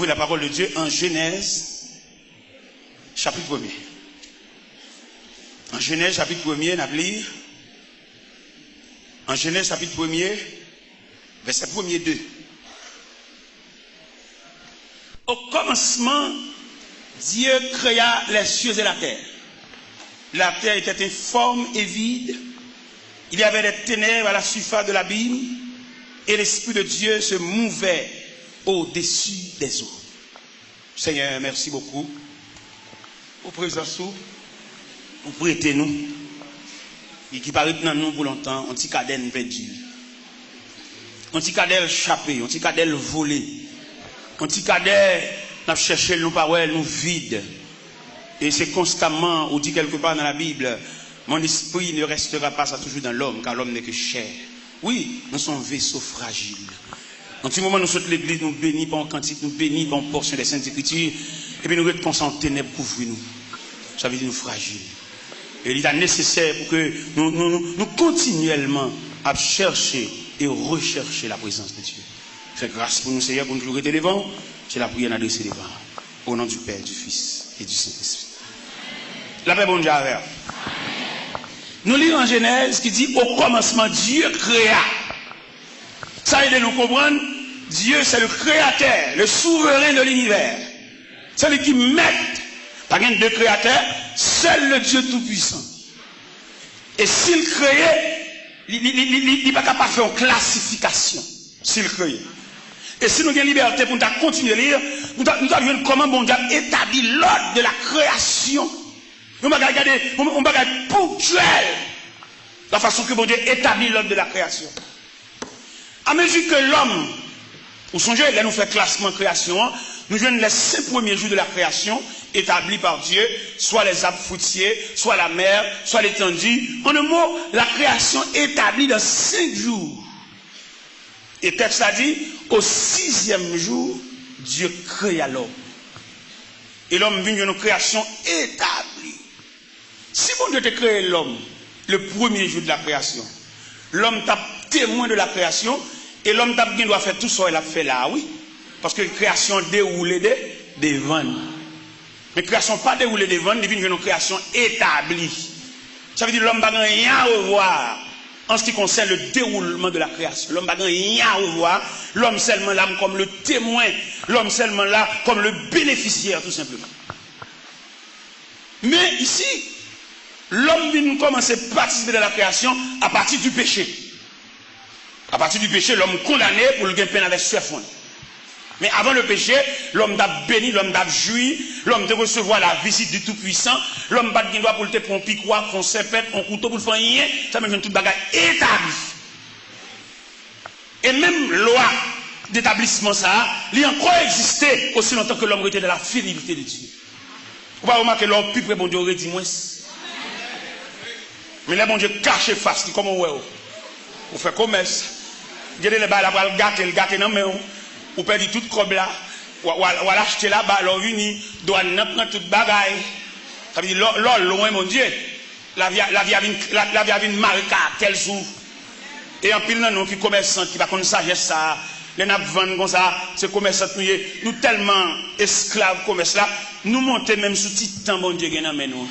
Ouvrez la parole de Dieu en Genèse, chapitre 1er. En Genèse, chapitre 1er, nous lire. En Genèse, chapitre 1er, verset 1er 2. Au commencement, Dieu créa les cieux et la terre. La terre était informe et vide. Il y avait des ténèbres à la surface de l'abîme. Et l'Esprit de Dieu se mouvait au-dessus des eaux. Seigneur, merci beaucoup. Au présence, vous prêtez-nous. Et qui paraît dans nous pour longtemps, un petit cadelle perdu. Un petit cadelle échappé, un petit cadelle volé. Un petit cadelle, nous cherchons nos paroles, nous vides. Et c'est constamment, on dit quelque part dans la Bible, mon esprit ne restera pas ça toujours dans l'homme, car l'homme n'est que chair. Oui, nous sommes vaisseaux fragiles. En petit moment, nous sommes l'église, nous bénis par un cantique, nous bénis par une portion des Saintes Écritures, et puis nous retournons en ténèbres, couvrir-nous. Ça veut dire nous fragiles. Et il est nécessaire pour que nous continuellement à chercher et rechercher la présence de Dieu. Fais grâce pour nous, Seigneur, pour nous toujours être devant. C'est la prière adressée devant. Au nom du Père, du Fils et du Saint-Esprit. La paix, bon Dieu, avec. Nous lisons en Genèse qui dit au commencement Dieu créa. Ça aide à nous comprendre. Dieu c'est le créateur, le souverain de l'univers. C'est lui qui met, pas de créateur, seul le Dieu tout-puissant. Et s'il créait, il n'est pas capable de faire une classification. S'il créait. Et si nous avons liberté pour nous continuer à lire, nous avons vu comment bon Dieu établit l'ordre de la création. On va regarder, on va regarder ponctuel la façon que bon Dieu établit l'ordre de la création. À mesure que l'homme, ou songez, là nous fait classement création, nous jouons les 5 premiers jours de la création établis par Dieu, soit les arbres fruitiers, soit la mer, soit l'étendue. En un mot, la création établie dans 5 jours. Et le texte a dit, au 6e jour, Dieu créa l'homme. Et l'homme vient d'une création établie. Si bon Dieu te crée l'homme, le premier jour de la création, l'homme t'a témoin de la création, et l'homme t'a bien doit faire tout ça, il a fait là, oui. Parce que la création déroule des vannes. Mais la création pas déroulée des vannes, il vient d'une création établie. Ça veut dire que l'homme n'a rien à revoir en ce qui concerne le déroulement de la création. L'homme n'a rien à revoir. L'homme seulement là comme le témoin. L'homme seulement là comme le bénéficiaire, tout simplement. Mais ici, l'homme vient commencer à participer de la création à partir du péché. À partir du péché, l'homme condamné pour le peine avec soif. Mais avant le péché, l'homme t'a béni, l'homme t'a joui, l'homme t'a recevoir la visite du Tout-Puissant, l'homme n'a pas de droit pour le prendre un piquois, un serpent, un couteau pour le faire rien, ça me donne toute bagarre établie. Et même loi d'établissement ça, il a encore existé aussi longtemps que l'homme était dans la fidélité de Dieu. Vous pouvez remarquer l'homme plus près, bon Dieu aurait dit moins. Mais là, bon Dieu cache face, dit comment ouais, vous faites commerce. Vous avez les balles à le gâter, non mais vous perdez toute crobe là, ou l'acheter là-bas, alors vini, doit prendre toute bagaille. Ça veut dire, loin, mon Dieu, la vie a une marque à tel jour. Et en pile, nous qui commerçants, qui va comme sagesse ça, les nappes vendent comme ça, ces commerçants, nous tellement esclaves commerce là, nous montons même sous titan, bon Dieu, qui nous.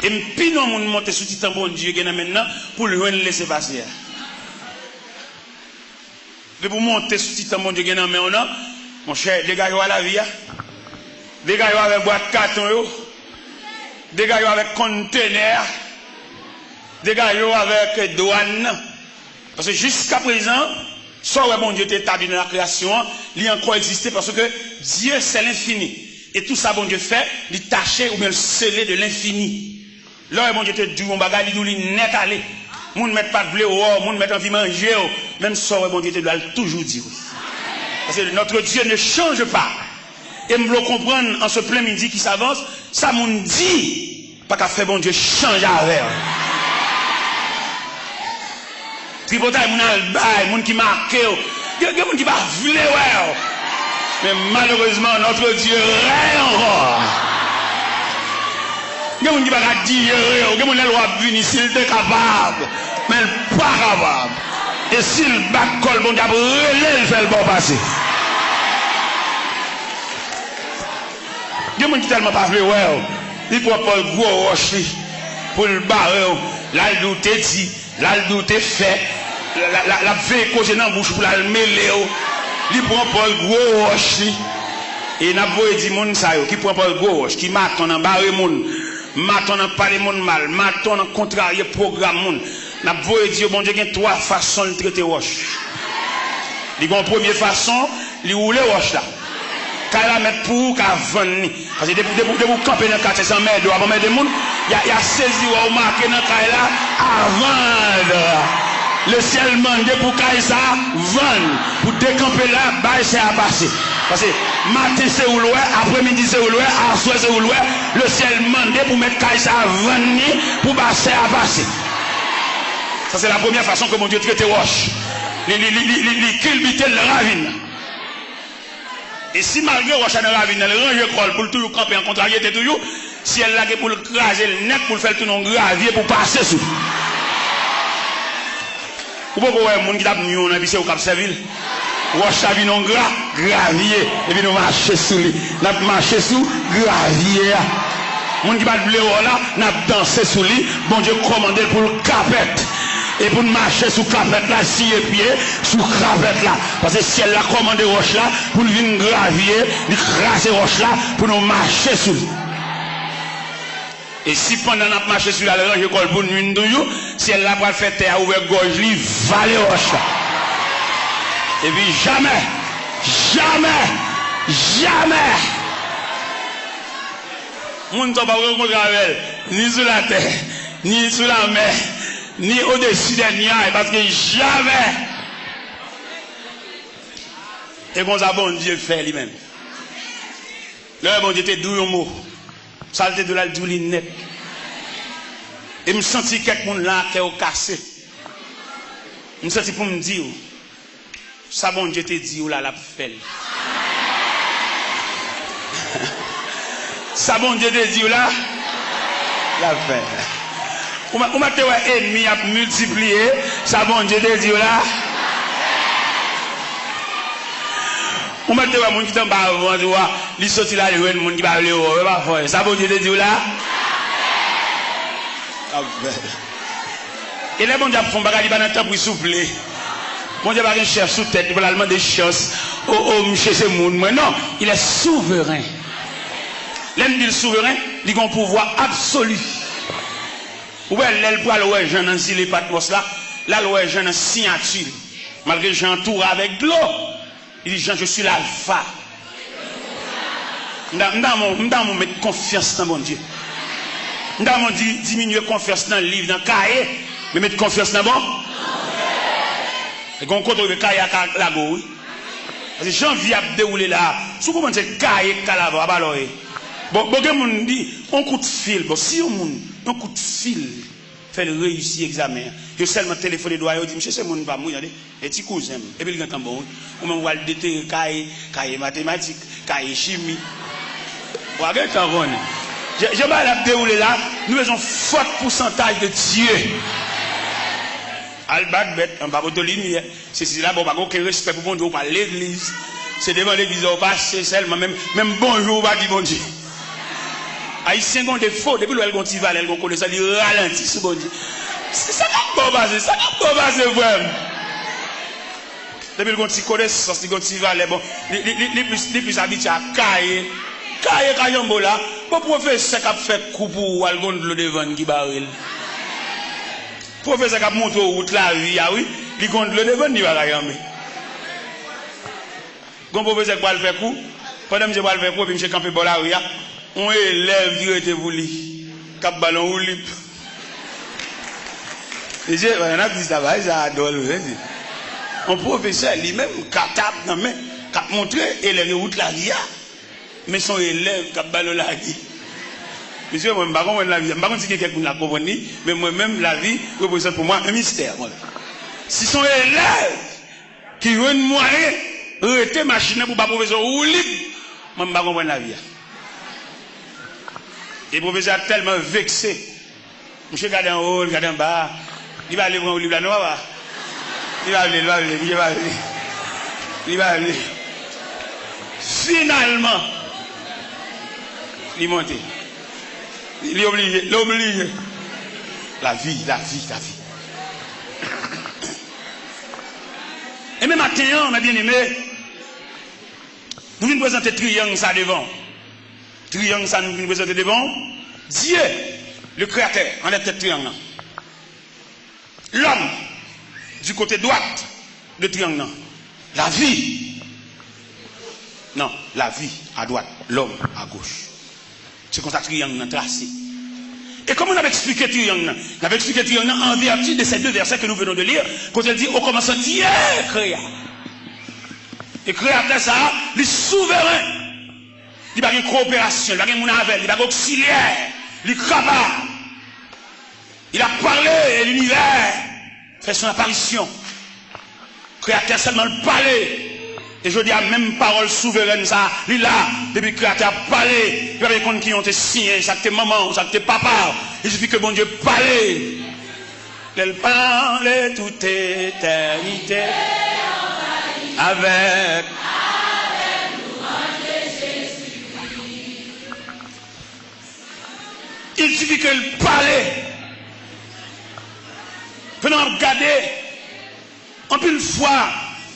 Et puis nous montons sous titan, bon Dieu, qui maintenant, pour le laisser passer. De vous monter sous titan, mon Dieu, mon cher, dégagez-vous à la vie. Dégagez-vous avec boîte de carton. Dégagez-vous avec conteneur. Dégagez-vous avec douane. Parce que jusqu'à présent, soit bon Dieu établi dans la création, il a encore existé parce que Dieu c'est l'infini. Et tout ça, bon Dieu fait, il taché ou bien le scellé de l'infini. Là, bon Dieu te dit, on bagage, il net aller. Moun met pas de blé ou moun met envie manger, même ça, bon Dieu te doit toujours dire. Parce que notre Dieu ne change pas. Et me le comprendre en ce plein midi qui s'avance, ça moun dit, pas qu'à faire bon Dieu changer avec. Tripotaille, moun albay, moun qui marque, il y a moun qui va vouler, ouais. Mais malheureusement, notre Dieu règne encore. Il y a moun qui va dire, il y a moun qui va venir s'il est capable, mais il n'est pas capable. Et s'il bat col, bon Dieu, relève, il fait le bon passer. Il y a des gens qui tellement pas veulent, ouais. Il prend pas le gros roche pour le barrer. Là, le doute dit, là, le doute fait. La veille cause dans la bouche pour la mêler. Il prend pas le gros roche. Et n'a pas dit moun ça qui prend pas le gros roche, qui m'attend en barrer moun, m'attend en parler moun mal, m'attend en contrarier programme moun. N'a pas dit bon Dieu, il y a trois façons de traiter roche. Il y a une première façon, il roule roche là. Quand la mettre pour qu'à vendre. Parce que depuis vous camper dans le quartier sans mettre avant mettre des moun, il y a saisi ou marqué dans le là à vendre. Le ciel mande pour qu'il ça vendre, pour décamper là, bah c'est à passer. Parce que matin c'est où l'ouest, après-midi c'est où l'ouest, à soir c'est où l'ouest, le ciel mande pour mettre qu'il ça vendre, pour passer à passer. Ça c'est la première façon que mon Dieu traite roche. Il culbute le ravine. Et si malgré roche dans la ravine, le range col pour toujours camper en contrariété toujours, si elle l'a pour le craser le nez, pour le faire tout non gravier pour passer sous. Ou pas voir moun qui t'a mis on a visé au Cap Serville. Roche a vu non gravier et puis nous marcher sous lui. N'a marché sous gravier. Moun qui va blé là, n'a dansé sous lui. Bon Dieu commandé pour le capette. Et pour marcher sous capette là, si et pied, sous capette là. Parce que si elle a commandé roche là, pour venir gravier, il craser roche là, pour nous marcher sous lui. Et si pendant notre marché sur la range école pour nous toujours, si elle n'a pas fait terre ouvert gorge, lui va les roches là. Et puis jamais, moun ne pas rencontrer avec elle, ni sur la terre, ni sur la mer, ni au-dessus des nuages, parce que jamais. Et comme ça, bon Dieu fait lui-même. Le bon Dieu te doux un mot. Ça de la douleur net. Et me senti quelqu'un là qui est cassé. Me senti pour me dire ça bon Dieu te dit ou là la fait. Ça bon Dieu te dit ou là la fait. Ou m'a te ouais ennemi a multiplié, ça bon Dieu te dit ou là. On m'a dit que mon qui t'en bas avant de voir, il sorti là, il y a un monde qui va aller au pas faire. Ça veut dire de dire là. Et là, bon Dieu, font bagage, il va dans temps pour souffler. Bon Dieu, va un chef sous tête, il va l'allemand des choses. Oh, monsieur, c'est monde. Mais non, il est souverain. L'homme dit souverain, il a un pouvoir absolu. Ouais, l'aile pour aller jeune dans les patmos là, là, le jeune en signature. Malgré que j'entoure avec de l'eau. Il dit, Jean, je suis l'alpha. M'dam mettre confiance dans mon Dieu. M'dam diminuer confiance dans le livre, dans le cahier, mais mettre confiance dans bon. Et qu'on compte le cahier à la go, oui. Parce que janvier a déroulé là. Si vous pensez cahier à la go, alors, bon, on dit, un coup de fil, bon, si un coup de fil fait le réussir l'examen, je seulement téléphoné doigt, je dis, monsieur, c'est mon pas mouillé, et petit cousin, et puis il y a un bon, on m'a dit, cahier mathématiques, cahier chimie. Regardez, je vais la dérouler là, nous avons un fort pourcentage de Dieu. Albat bête, on va pas lumière. C'est là, bon, pas aucun respect pour bon Dieu, pas l'église. C'est devant l'église, on passe seulement, même bonjour, on va dire bon Dieu. Haïtien ont des faux, depuis le Gontival, elle connaît ça, il ralentit ce bon Dieu. C'est ça qui est basé, ça qui est basé vraiment. Depuis le Gontival, c'est le Gontival, bon, les plus habitués à cailler. Caillambo là, bon professeur qui a fait coup pour algon de l'eau devant qui baril. Professeur qui a monté au route la vie, ah oui, il compte le devant, il va caillamber. Quand professeur qui va le faire coup, pendant que je vais le faire coup, puis je vais camper pour la rue, on élève qui était voulu, cap ballon ou lip. Et j'ai, on a dit ça va, j'adore le dire. Un professeur lui-même, qui a tapé, qui a montré, et les routes la vie. Mais son élève qui a ballon la vie. Monsieur, moi, je ne sais pas la vie. Je ne sais pas si quelqu'un l'a compris, mais moi-même, la vie représente pour moi un mystère. Si son élève qui veut un moyen, arrêter machine pour pas professeur ou libre, moi, je ne sais pas comprendre la vie. Et le professeur a tellement vexé. Monsieur, regarde en haut, regarde en bas. Il va aller prendre le livre là, non, il va aller. Finalement, Il monte. Il est obligé. L'obligé. La vie. Et même matin, mes bien-aimés, nous venons présenter triangle ça devant. Triangle ça nous venons présenter devant. Dieu, le créateur, en la tête triangle. L'homme, du côté droite de triangle. La vie. Non, la vie à droite, l'homme à gauche. C'est comme ça que triangle tracé. Et comment on avait expliqué triangle? On avait expliqué triangle en vertu de ces deux versets que nous venons de lire, quand il dit au commencement Dieu créa. Et créateur ça, il est souverain. Il n'y a pas de coopération, il n'y a pas de avec, il n'y a pas d'auxiliaire, il est capable. Il a parlé et l'univers fait son apparition. Créateur seulement le parler. Et je dis à même parole souveraine ça, il est là, depuis que créateur a parlé, il y avait des gens qui ont été signés, ça que maman, ça que papa, il suffit que bon Dieu parle. Il parle toute éternité avec nous Jésus. Il suffit qu'il parle. Venons regarder, en plus fois,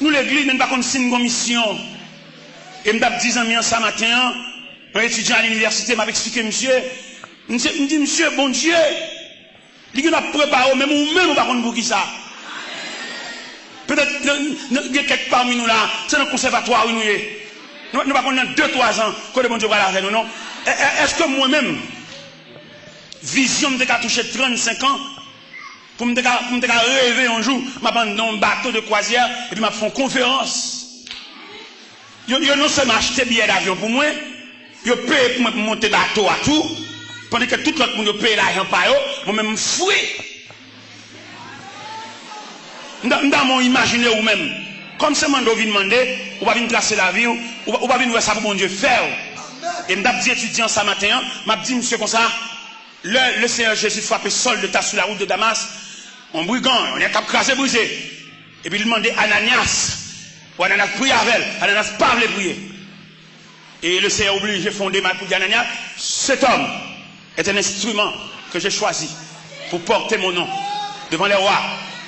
nous l'église, nous ne pouvons pas signer une commission. Et je me dis, ce matin, un étudiant à l'université m'a expliqué, monsieur, me dit, monsieur, bon Dieu, il nous a préparé, même ou même, on ne va pas pour qui ça. Peut-être, il y a quelques parmi nous là, c'est dans le conservatoire où nous sommes. Nous ne pouvons pas 2-3 ans, que le bon Dieu va la faire, non? Est-ce que moi-même, vision de toucher 35 ans, pour me rêver un jour, je vais dans un bateau de croisière et puis je fais une conférence. Ils non seulement acheté billet d'avion pour moi, ils payent pour monter bateau à tout, pendant que tout le monde paye l'argent par eux, moi-même fouille. Dans mon imaginaire ou même, comme c'est mon vient demander, on va venir tracer la vie, on va venir voir ça pour mon Dieu faire. Et je dis étudiant ce matin, je dis monsieur comme ça, le Seigneur Jésus frappé sol de tas sur la route de Damas, un brigand, on est crasé, brisé. Et puis il demandait à Ananias, ou Ananias prie avec elle, Ananias pas voulait prier. Et le Seigneur obligé de fonder ma pour dire Ananias, cet homme est un instrument que j'ai choisi pour porter mon nom devant les rois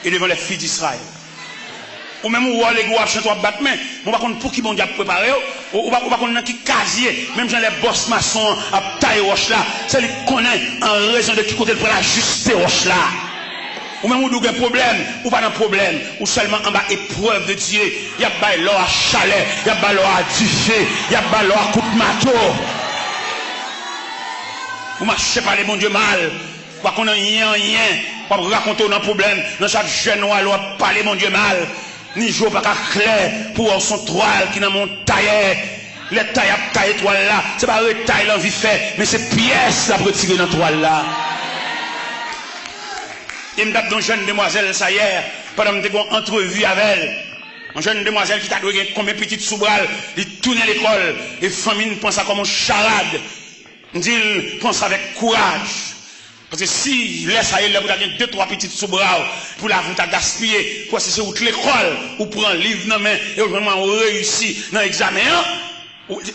et devant les filles d'Israël. Ou même où les gars chantent à battre main, on va connaître pour qui bon Dieu a préparé, ou va connaître qui casier, même dans les boss maçons à taille roche là, c'est lui qui connaît en raison de qui côté pour la juste roche là. Ou même où il y a un problème, ou pas un problème, ou seulement en bas épreuve de Dieu, il y a pas l'or à chalet, il y a pas l'or à duché, il y a pas l'or à coup de marteau. Vous marchez pas les bon Dieu mal, pas qu'on a rien, pas raconter un problème, dans chaque jeune noir, on parler mon Dieu mal. Ni jour pas clair pour son toile qui dans mon tailleur. Les tailles à taille toile là, c'est pas retaille l'envie fait, mais c'est pièce la retirer dans toile là. Il me date d'une jeune demoiselle ça hier, pendant que j'ai une entrevue avec elle. Une jeune demoiselle qui t'a donné combien de petites sous-bras, il tourne à l'école, et famille pense à comme une charade. Il dit, pense avec courage. Parce que si je laisse à elle, vous avez 2-3 petites sous-bras pour la vous gaspiller, pour c'est où l'école, ou prend un livre dans main, et vraiment on réussit dans l'examen,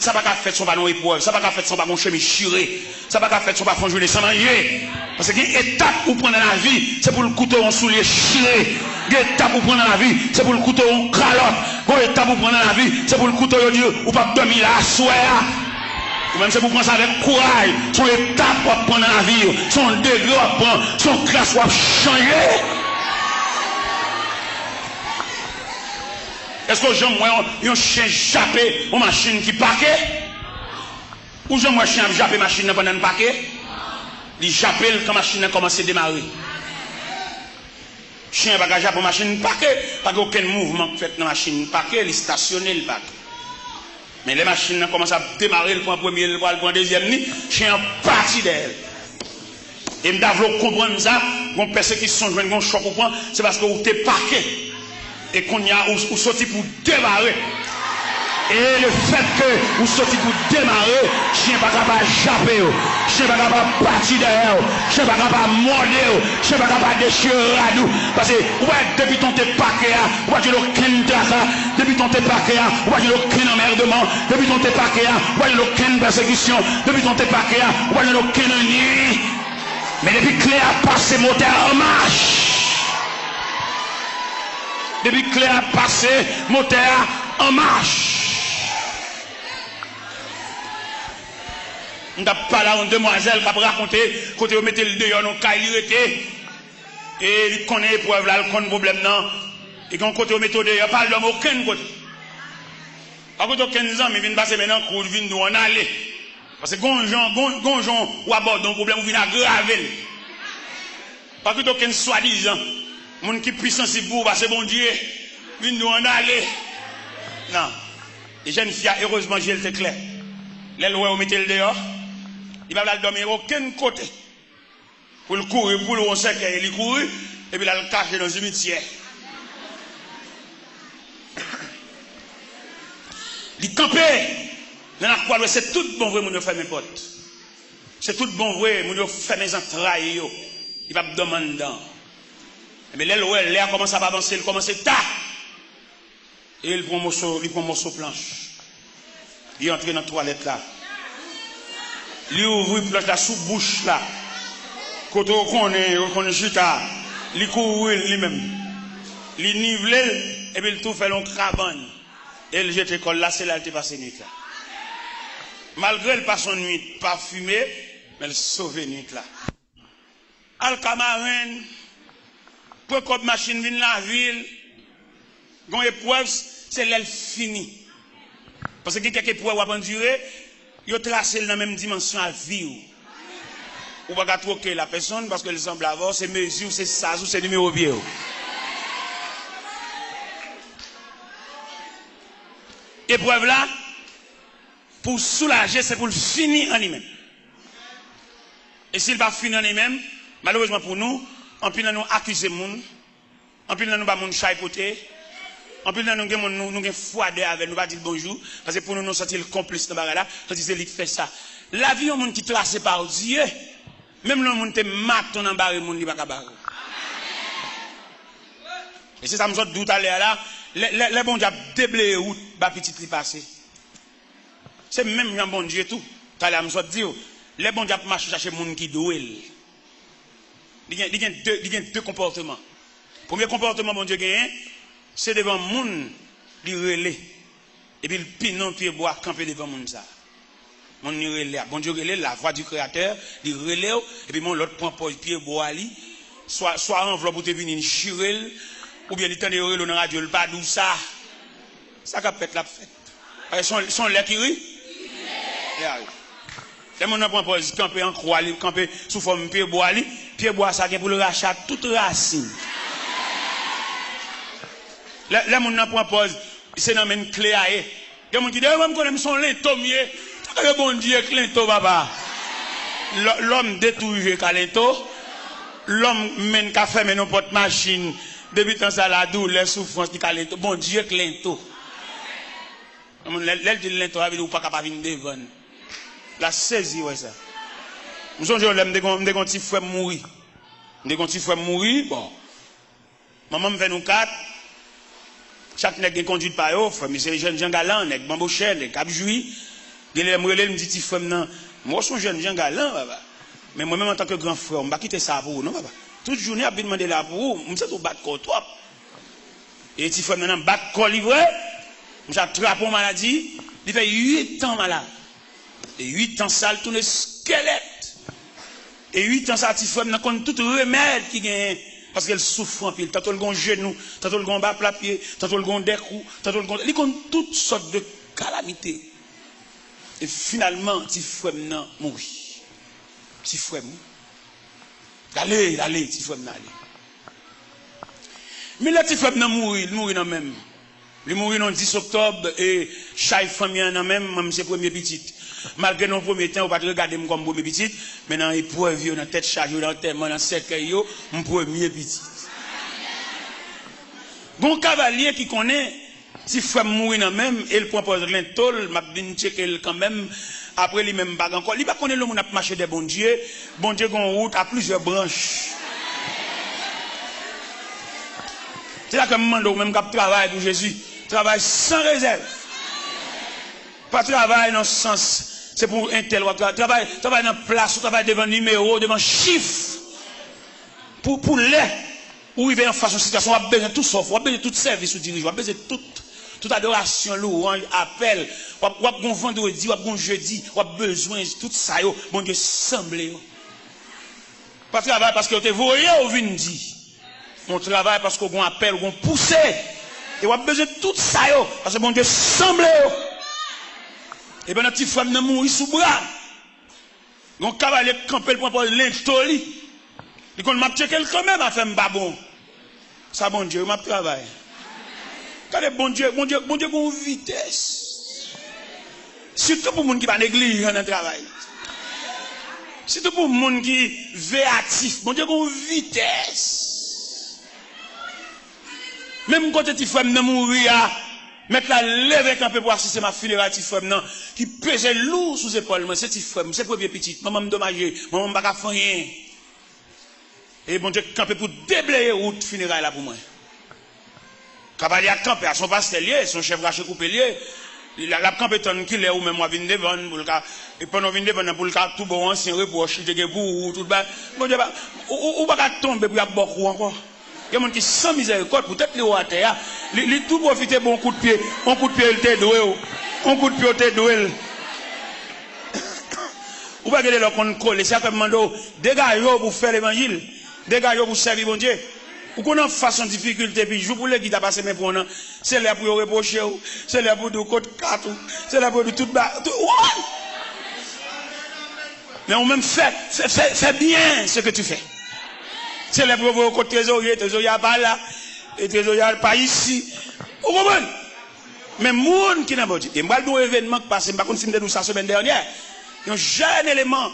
ça va pas faire son ballon épreuve, ça va pas faire son ballon chemin chiré, ça va pas faire son ballon jouer sans manger. Parce que une étape pour prendre dans la vie, c'est pour le couteau en soulier chiré. Une étape pour prendre dans la vie, c'est pour le couteau en calotte. Une étape pour prendre dans la vie, c'est pour le couteau en Dieu, ou pas dormir là à soir. Ou même c'est pour prendre ça avec courage. Son étape pour prendre dans la vie, son degré à prendre, son classe pour changer. Est-ce que j'aime moi un chien jappé une machine qui paquet? Ou j'aime moi un chien jappé machine pendant un paquet? Il jappé quand la machine a commencé à démarrer. Chien va jappé pour machine paquet, pas aucun mouvement fait dans la machine paquet, il stationné le paquet. Mais les machines commencent à démarrer, le point premier, le point deuxième, le chien parti d'elle. Et je dois comprendre ça, quand personne qui sont joués, un choc au point, c'est parce que vous êtes paquet. Et qu'on y a ou sorti pour démarrer. Et le fait que vous sortez pour démarrer, chien pas capable de japper, chien pas capable de partir derrière, chien pas capable de morder, chien pas capable de déchirer à nous. Parce que, ouais, depuis ton t'es paquet, ouais, tu l'as aucun trace, depuis ton t'es paquet, ouais, tu l'as aucun emmerdement, depuis ton t'es paquet, ouais, tu l'as aucune persécution, depuis ton t'es paquet, ouais, tu l'as aucune nuit. Mais depuis que Clé a passé, moteur en marche. Depuis que Clé a passé, moteur en marche. On n'a pas là une demoiselle qui a raconté, côté où mettez le dehors, on a et il connaît l'épreuve là, il connaît le problème non. Et quand côté où mettez le dehors, pas l'homme aucun côté. Par contre, aucun ans, mais il vient passer maintenant, il vient nous en aller. Parce que gonjon ou aborde un problème, il vient aggraver. Par contre, aucun soi-disant, monde qui puissant si pour parce que bon Dieu, vient nous en aller. Non. Les jeunes filles, heureusement, j'ai le clair. Les lois, on mettez le dehors. Il va pas dormir aucun côté. Pour le courir, pour le cercueil, il courir, et puis il va le cacher dans le cimetière. Il campait. C'est tout bon vrai, mon fait mes potes. C'est tout bon vrai, mon fait mes entrailles. Il va me demander. Mais les lois, l'air commence à avancer, il commence à tard. Et il prend un morceau planche. Il entre dans la toilette là. Il ouvre la planche là sous bouche là. Quand on est chita, il court lui-même. Il nivelle et puis il tout fait long cravane. Et il jette l'école là, c'est là qu'il passe nuit là. Malgré le passe nuit parfumé, mais il sauve nuit là. Alcamarine, pour que machine vienne la ville, une épreuve, c'est l'aile finie. Parce que quelques épreuves à endurer, ils ont tracé dans la même dimension à vivre. Ou pas troquer la personne parce qu'elle semble avoir ses mesures, ses sas ou ses numéros vieux. Épreuve là, pour soulager, c'est pour le finir en lui-même. Et s'il va finir en lui-même, malheureusement pour nous, en plus nous accuser les gens, en plus nous pas moun chaipoter, en plus nous avons froidé avec nous, pas dire bonjour, parce que pour nous sentir le complice de la là, c'est lui qui fait ça. La vie, on qui tracé par Dieu, même le monde qui mate en barre, le monde qui va pas barrer. Et c'est ça que je me dis à l'heure là, les bons dieux déblayé route, bah petit li passé. C'est même un bon Dieu tout. Tout à l'heure, je me dis, les bons dieux marchent chercher les gens qui douent. Il y a deux comportements. Le premier comportement, bon Dieu, c'est devant le monde, il relais. Et puis, il pinon, pied bois, camper devant le monde. Mon relais. Bon Dieu, relais, la voix du Créateur, il relais. Et puis, mon l'autre point pour pied bois, soit enveloppe pour te venir chirer, ou bien il t'en est relais dans la radio, le pas d'où ça. Ça qu'a fait la fête. Son lait qui rit. Les gens n'ont pas camper en croix, camper sous forme de pied bois, ça pour le rachat toute racine. Les gens n'ont pas c'est dans une clé à eux. Les gens qui disent, je connais son lento mieux. Le bon Dieu, lento, papa. L'homme détruit lento. L'homme mène café, mais non pas de machine. Depuis tant ça, la douleur, les souffrances, qui lento. Bon Dieu, lento. L'aile de lento, il n'est pas capable de venir devant. La saisie, ouais, ça. Nous sommes jeunes, nous avons des petits frères mourir. Nous avons des petits frères mourir, bon. Maman me fait nous quatre. Chaque nègre conduit par eux, frère, mais c'est les jeunes gens galants, nègre bambouchel, nègre capjoui. Il me dit, petit frère, non. Moi, je suis jeune gens galant, papa. Mais moi-même, en tant que grand frère, je ne vais pas quitter ça pour vous, non, papa. Toute journée, je vais demander là pour vous. Je vais battre corps, toi. Et petit frère, maintenant, battre corps livré. Je vais attraper une maladie. Il fait 8 ans malade. Et 8 ans, ça, tout le squelette. Et 8 ans, ça, petit frère, maintenant, tout remède qui gagne. Parce qu'elle souffre en pile. Tantôt le gon genou, tantôt le gon bas plat pied, tantôt le gon décou, tantôt le gon. Il y toutes sortes de calamités. Et finalement, petit frère n'a mouru. Petit frère mou. Allez, petit frère n'a allé. Mais le petit frère n'a mouru, il mourut dans même. Il mourut le 10 octobre et chaque famille en a même ses premiers petits. Malgré nos premiers temps, on ne va pas regarder comme premier petit, mais dans les preuves, dans la tête chargée, dans le thème, dans le cercueil, mon premier petit. Bon cavalier qui connaît Si frère mourir même, il propose l'intol, m'a vinn checker quand même, après lui même pas encore. Il pas connaître le monde a marché des bon Dieu gon route à plusieurs branches. C'est là que me demande même cap travail pour Jésus, travail sans réserve. Pas travail dans ce sens, c'est pour un tel travail dans place, travail devant numéro, devant chiffre. Pour les où il va en face de situation, on a besoin de tout sauf, on a besoin de tout service ou dirigeant, on a besoin de toute adoration, louange, appel, on a besoin de vendredi, on a besoin de jeudi, on a besoin de tout ça, bon Dieu, semblé. Pas travail parce que tu es voyé ou vient dire. On travaille parce qu'on a un appel, on a poussé. Et on a besoin de tout ça, parce que bon Dieu, semblé. Et bien, notre petit frère n'a mouru sous bras. On cavalier camper le point pour l'instoli. Et qu'on m'a checké quand même à faire un babon. Ça, bon Dieu, m'a travaillé. Quand bon Dieu, une vitesse. Surtout pour les gens qui ne négligent dans le travail. Surtout pour les gens qui sont véatifs. Bon Dieu, une vitesse. Même quand tu fais mourir, mettre la lèvre un peu pour assister ma fille qui pesait lourd sous épaules. C'est petit frère, c'est premier petit. Maman me dommagé, maman me pas faire rien. Et bon Dieu, camper pour déblayer route funérailles là pour moi. Cavalier a campé à son pastel, son chef raché coupé lié. Il a campé ton qu'il est ou même moi vinn devant pour le cas et pendant vinn devant pour le cas tout bon ancien reproche de pour tout bas. Bon Dieu, ou pas tomber pour beaucoup encore. Il y a des gens qui sans miséricorde pour peut-être les hauts à terre. Ils tout profiter bon coup de pied, un coup de pied il te doué, un coup de pied il te doué. Ou pas regarder leur compte coller, c'est comme mando dégagez pour faire l'évangile. Dégagez pour servir bon Dieu. Ou qu'on a façon de difficulté, puis je voulais qu'il t'a passé mes points, c'est là pour reprocher, c'est là pour du code 4, c'est là pour du tout bas. Mais on même fais bien ce que tu fais. C'est là pour vos côtés trésorier pas là, et trésorier pas ici. Vous comprenez? Mais monde qui n'a pas dit, et moi, le événement qui passe, par contre, si je me ça la semaine dernière, il y a un jeune élément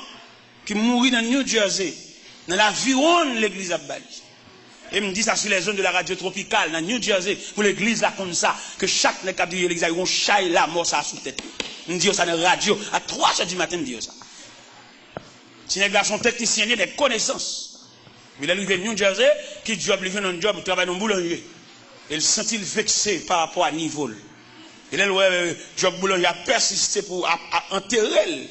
qui mourit dans New Jersey, dans l'aviron de l'église à Bali. Et me dit ça sur les zones de la radio tropicale, dans New Jersey, pour l'église là comme ça, que chaque cap de l'église, ils ont chaille là, mort ça sous tête. Me dit ça dans la radio, à 3h du matin, me dit ça. Si les gars sont techniciens, des connaissances. Mais il est arrivé à New Jersey, qui job, il vient dans un job, il travaille dans un boulanger. Il se sent vexé par rapport à niveau. Et là, le job boulanger a persisté pour enterrer.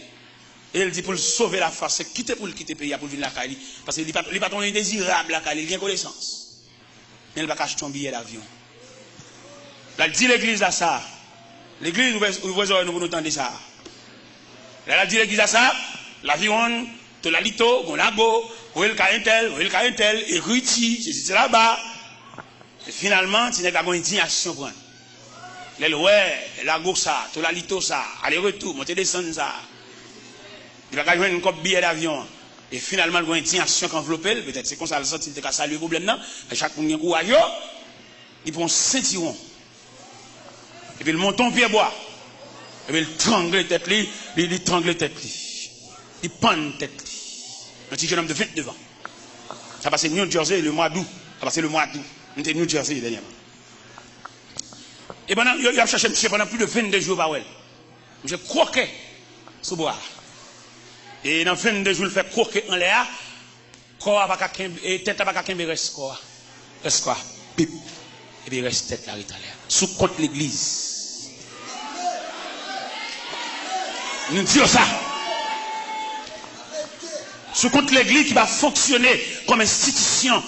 Et il dit pour le sauver la face, c'est quitter pour le quitter le pays, pour venir la Cali. Parce qu'il n'est pas indésirable la Cali, il a connaissance. Mais il va acheter un billet d'avion. Là, il dit l'église à ça. L'église, nous entendons ça. Là, il dit l'église à ça, l'avion, de la lito, gonago, où est le carentel, et ruti, c'est là-bas. Et finalement, tu n'as pas une indignation pour elle. Ouais, la go ça, de la lito ça, aller-retour, monter descendre ça. Il va jouer une copie billet d'avion. Et finalement, il va y avoir une indignation qui enveloppe. Peut-être c'est comme ça, il va saluer le problème. Chaque monde qui a un courage, il prend un ceinturon. Et puis il monte en pied bois. Et puis il trangle la tête, il trangle la tête. Il pend la tête. Un petit jeune homme de 29 ans. Ça a passé New Jersey le mois d'août. Ça a passé le mois d'août. On était New Jersey dernièrement. Et pendant, il a cherché monsieur pendant plus de 22 jours par elle. Monsieur croquait sous bois. Et dans 22 jours, il fait croquer en l'air. Corps pas qu'à et tête pas qu'à reste quoi. Reste quoi? Pip. Et puis reste tête là à l'air. Sous contre l'église. Nous disons ça. Sous contre l'église qui va fonctionner comme institution.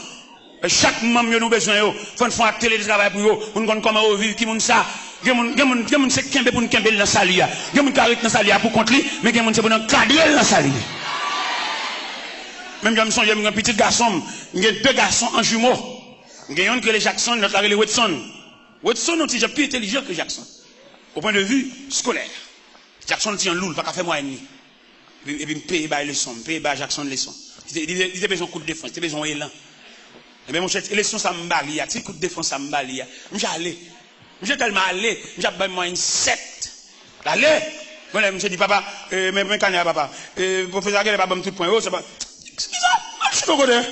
Chaque membre de nous besoin, il faut faire un télétravail pour eux, pour nous connaître comment vivre, qui moun ça. Il y a moun c'est kembe pour nous kembe dans salia. Il y a moun carré dans salia pour contre lui, mais il y a moun c'est pour nous cadrer dans salia. Même quand je suis un petit garçon, il y a deux garçons en jumeaux. Il y a un qui est Jackson, l'autre est Watson. Watson est déjà plus intelligent que Jackson. Au point de vue scolaire. Jackson est un loul, pas qu'à faire moi et demi. Et puis, il paye les leçons, paye Jackson les leçons. Il a besoin de coup de défense, il a besoin d'élan. Et bien, mon cher, l'élection, ça me balie, petit coup de défense, ça me balie. Je suis allé. Je suis tellement allé, je suis allé une 7. Allez! Je me suis dit, papa, mais quand papa, professeur, il n'y a pas tout point haut, c'est pas. C'est bizarre, je suis au côté. Un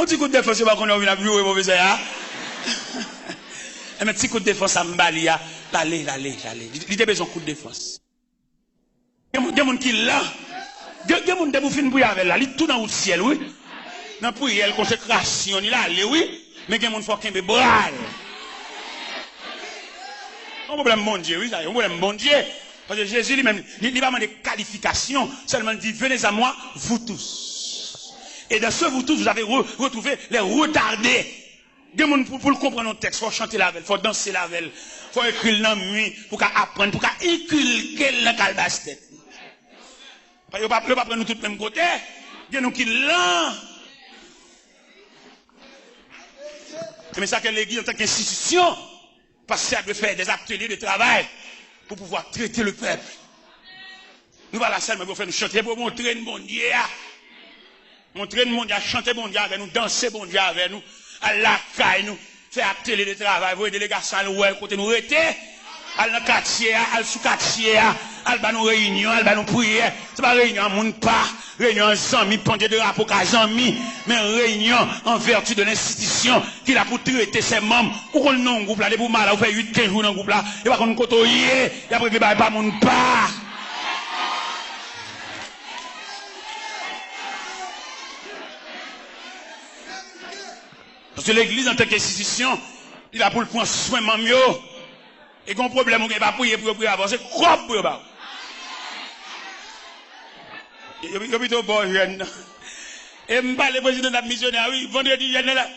petit coup de défense, c'est pas qu'on a vu la vue, professeur. Et un petit coup de défense à Mbalia, allez. Il a besoin de coup de défense. Il y a des gens qui là. Il y a des gens qui fin pour avec là, il tout dans le ciel, oui. Dans pour y aller consécration, il a allé, oui. Mais il y a des gens qui font qu'un bras. Un problème bon Dieu, oui, ça, un problème bon Dieu. Parce que Jésus lui-même, il va demander des qualifications, seulement il dit, venez à moi, vous tous. Et dans ce vous tous, vous avez retrouvé les retardés. Des gens pour comprendre nos textes, il faut chanter la veille, il faut danser la veille, il faut écrire dans la nuit, pour apprendre, pour inculquer le calebasse tête. Parce que ne pas prendre nous tous le même côté. Il y a nous qui l'ont. Mais ça que l'église en tant qu'institution, parce qu'elle doit faire des ateliers de travail pour pouvoir traiter le peuple. Nous voilà seulement pour faire nous chanter, pour montrer le bon Dieu. Montrer le bon Dieu, chanter bon Dieu avec nous, danser bon Dieu avec nous, à la caille nous, faire atelier de travail, voir des délégations à nous, côté nous rester, à le quartier, à le sous-quartier, à le nous réunion, à le nous prier. C'est pas réunion, mon pas, réunion en amis, pendant de rapport qu'à amis, mais réunion en vertu de l'institution qui a pour traiter ses membres. Ou qu'on non groupe là, des pour mal, on fait 8-15 jours dans le groupe là, et pas qu'on côtoyer, et après, pas mon pas. Parce que l'église en tant qu'institution, il a pour le prendre soin de mieux. Et qu'on problème, on ne va pas prier pour avancer, quoi pour eux. Il y a plutôt bon jeune. Et je parle le président de la missionnaire, oui, vendredi, il y a là.